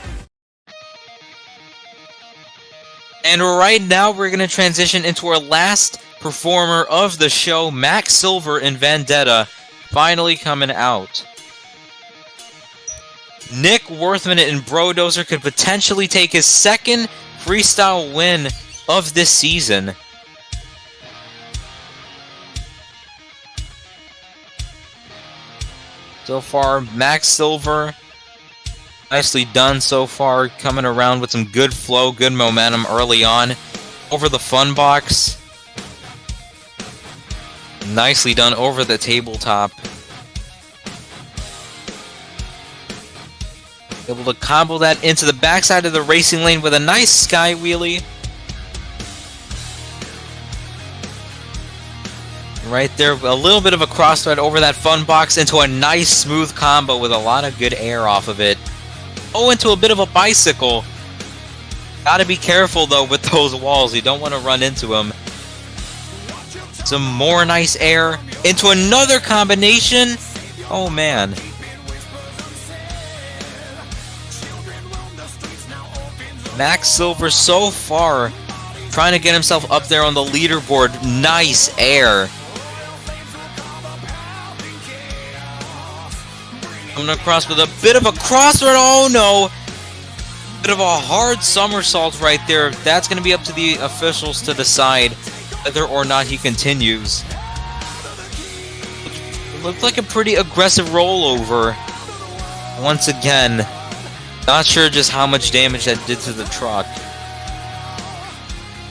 [SPEAKER 7] And right now, we're going to transition into our last performer of the show, Max Silver in Vendetta, finally coming out. Nick Worthman in Brodozer could potentially take his second freestyle win of this season. So far, Max Silver, nicely done so far, coming around with some good flow, good momentum early on. Over the fun box. Nicely done over the tabletop. Able to combo that into the backside of the racing lane with a nice sky wheelie. Right there, a little bit of a cross thread over that fun box into a nice smooth combo with a lot of good air off of it. Oh, into a bit of a bicycle. Gotta be careful though with those walls, you don't want to run into them. Some more nice air into another combination. Oh man. Max Silver so far trying to get himself up there on the leaderboard. Nice air. Coming across with a bit of a crossroad. Oh no. Bit of a hard somersault right there. That's going to be up to the officials to decide whether or not he continues. Looked like a pretty aggressive rollover. Once again, not sure just how much damage that did to the truck.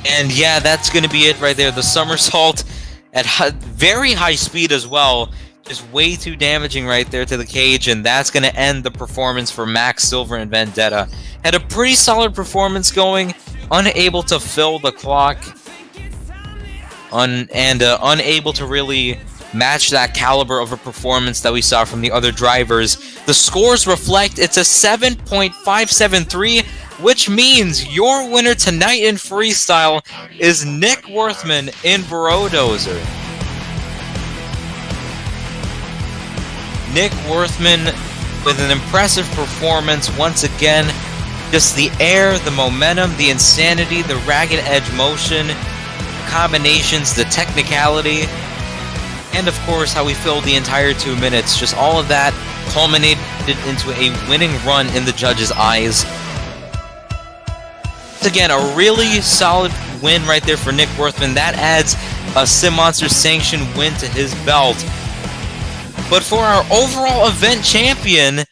[SPEAKER 7] And yeah, that's going to be it right there. The somersault at very high speed as well. Just way too damaging right there to the cage, and that's going to end the performance for Max Silver and Vendetta. Had a pretty solid performance going, unable to fill the clock, unable to really match that caliber of a performance that we saw from the other drivers. The scores reflect it's a 7.573, which means your winner tonight in Freestyle is Nick Worthman in Barodozer. Nick Worthman with an impressive performance once again. Just the air, the momentum, the insanity, the ragged edge motion, combinations, the technicality, and of course how we filled the entire 2 minutes. Just all of that culminated into a winning run in the judges' eyes. Again, a really solid win right there for Nick Worthman. That adds a Sim Monster sanctioned win to his belt. But for our overall event champion,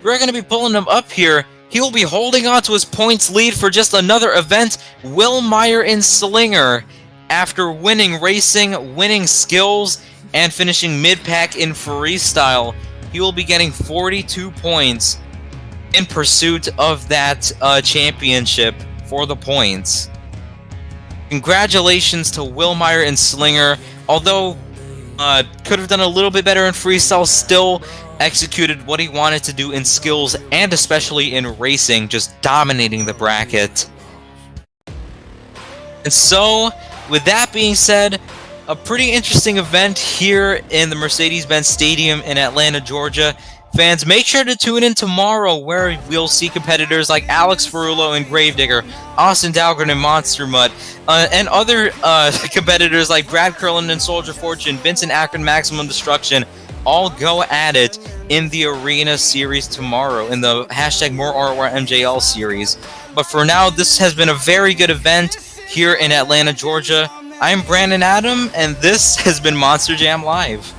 [SPEAKER 7] we're going to be pulling him up here. He will be holding on to his points lead for just another event, Will Meyer in Slinger. After winning racing, winning skills, and finishing mid-pack in Freestyle, he will be getting 42 points in pursuit of that championship for the points. Congratulations to Will Meyer in Slinger. Although could have done a little bit better in Freestyle, still executed what he wanted to do in skills and especially in racing, just dominating the bracket. And so, with that being said, a pretty interesting event here in the Mercedes-Benz Stadium in Atlanta, Georgia. Fans, make sure to tune in tomorrow where we'll see competitors like Alex Ferrulo and Gravedigger, Austin Dahlgren and Monster Mutt, and other competitors like Brad Curlin and Soldier Fortune, Vincent Akron, Maximum Destruction, all go at it in the Arena series tomorrow, in the hashtag #MoreRORMJL series. But for now, this has been a very good event here in Atlanta, Georgia. I'm Brandon Adam, and this has been Monster Jam Live.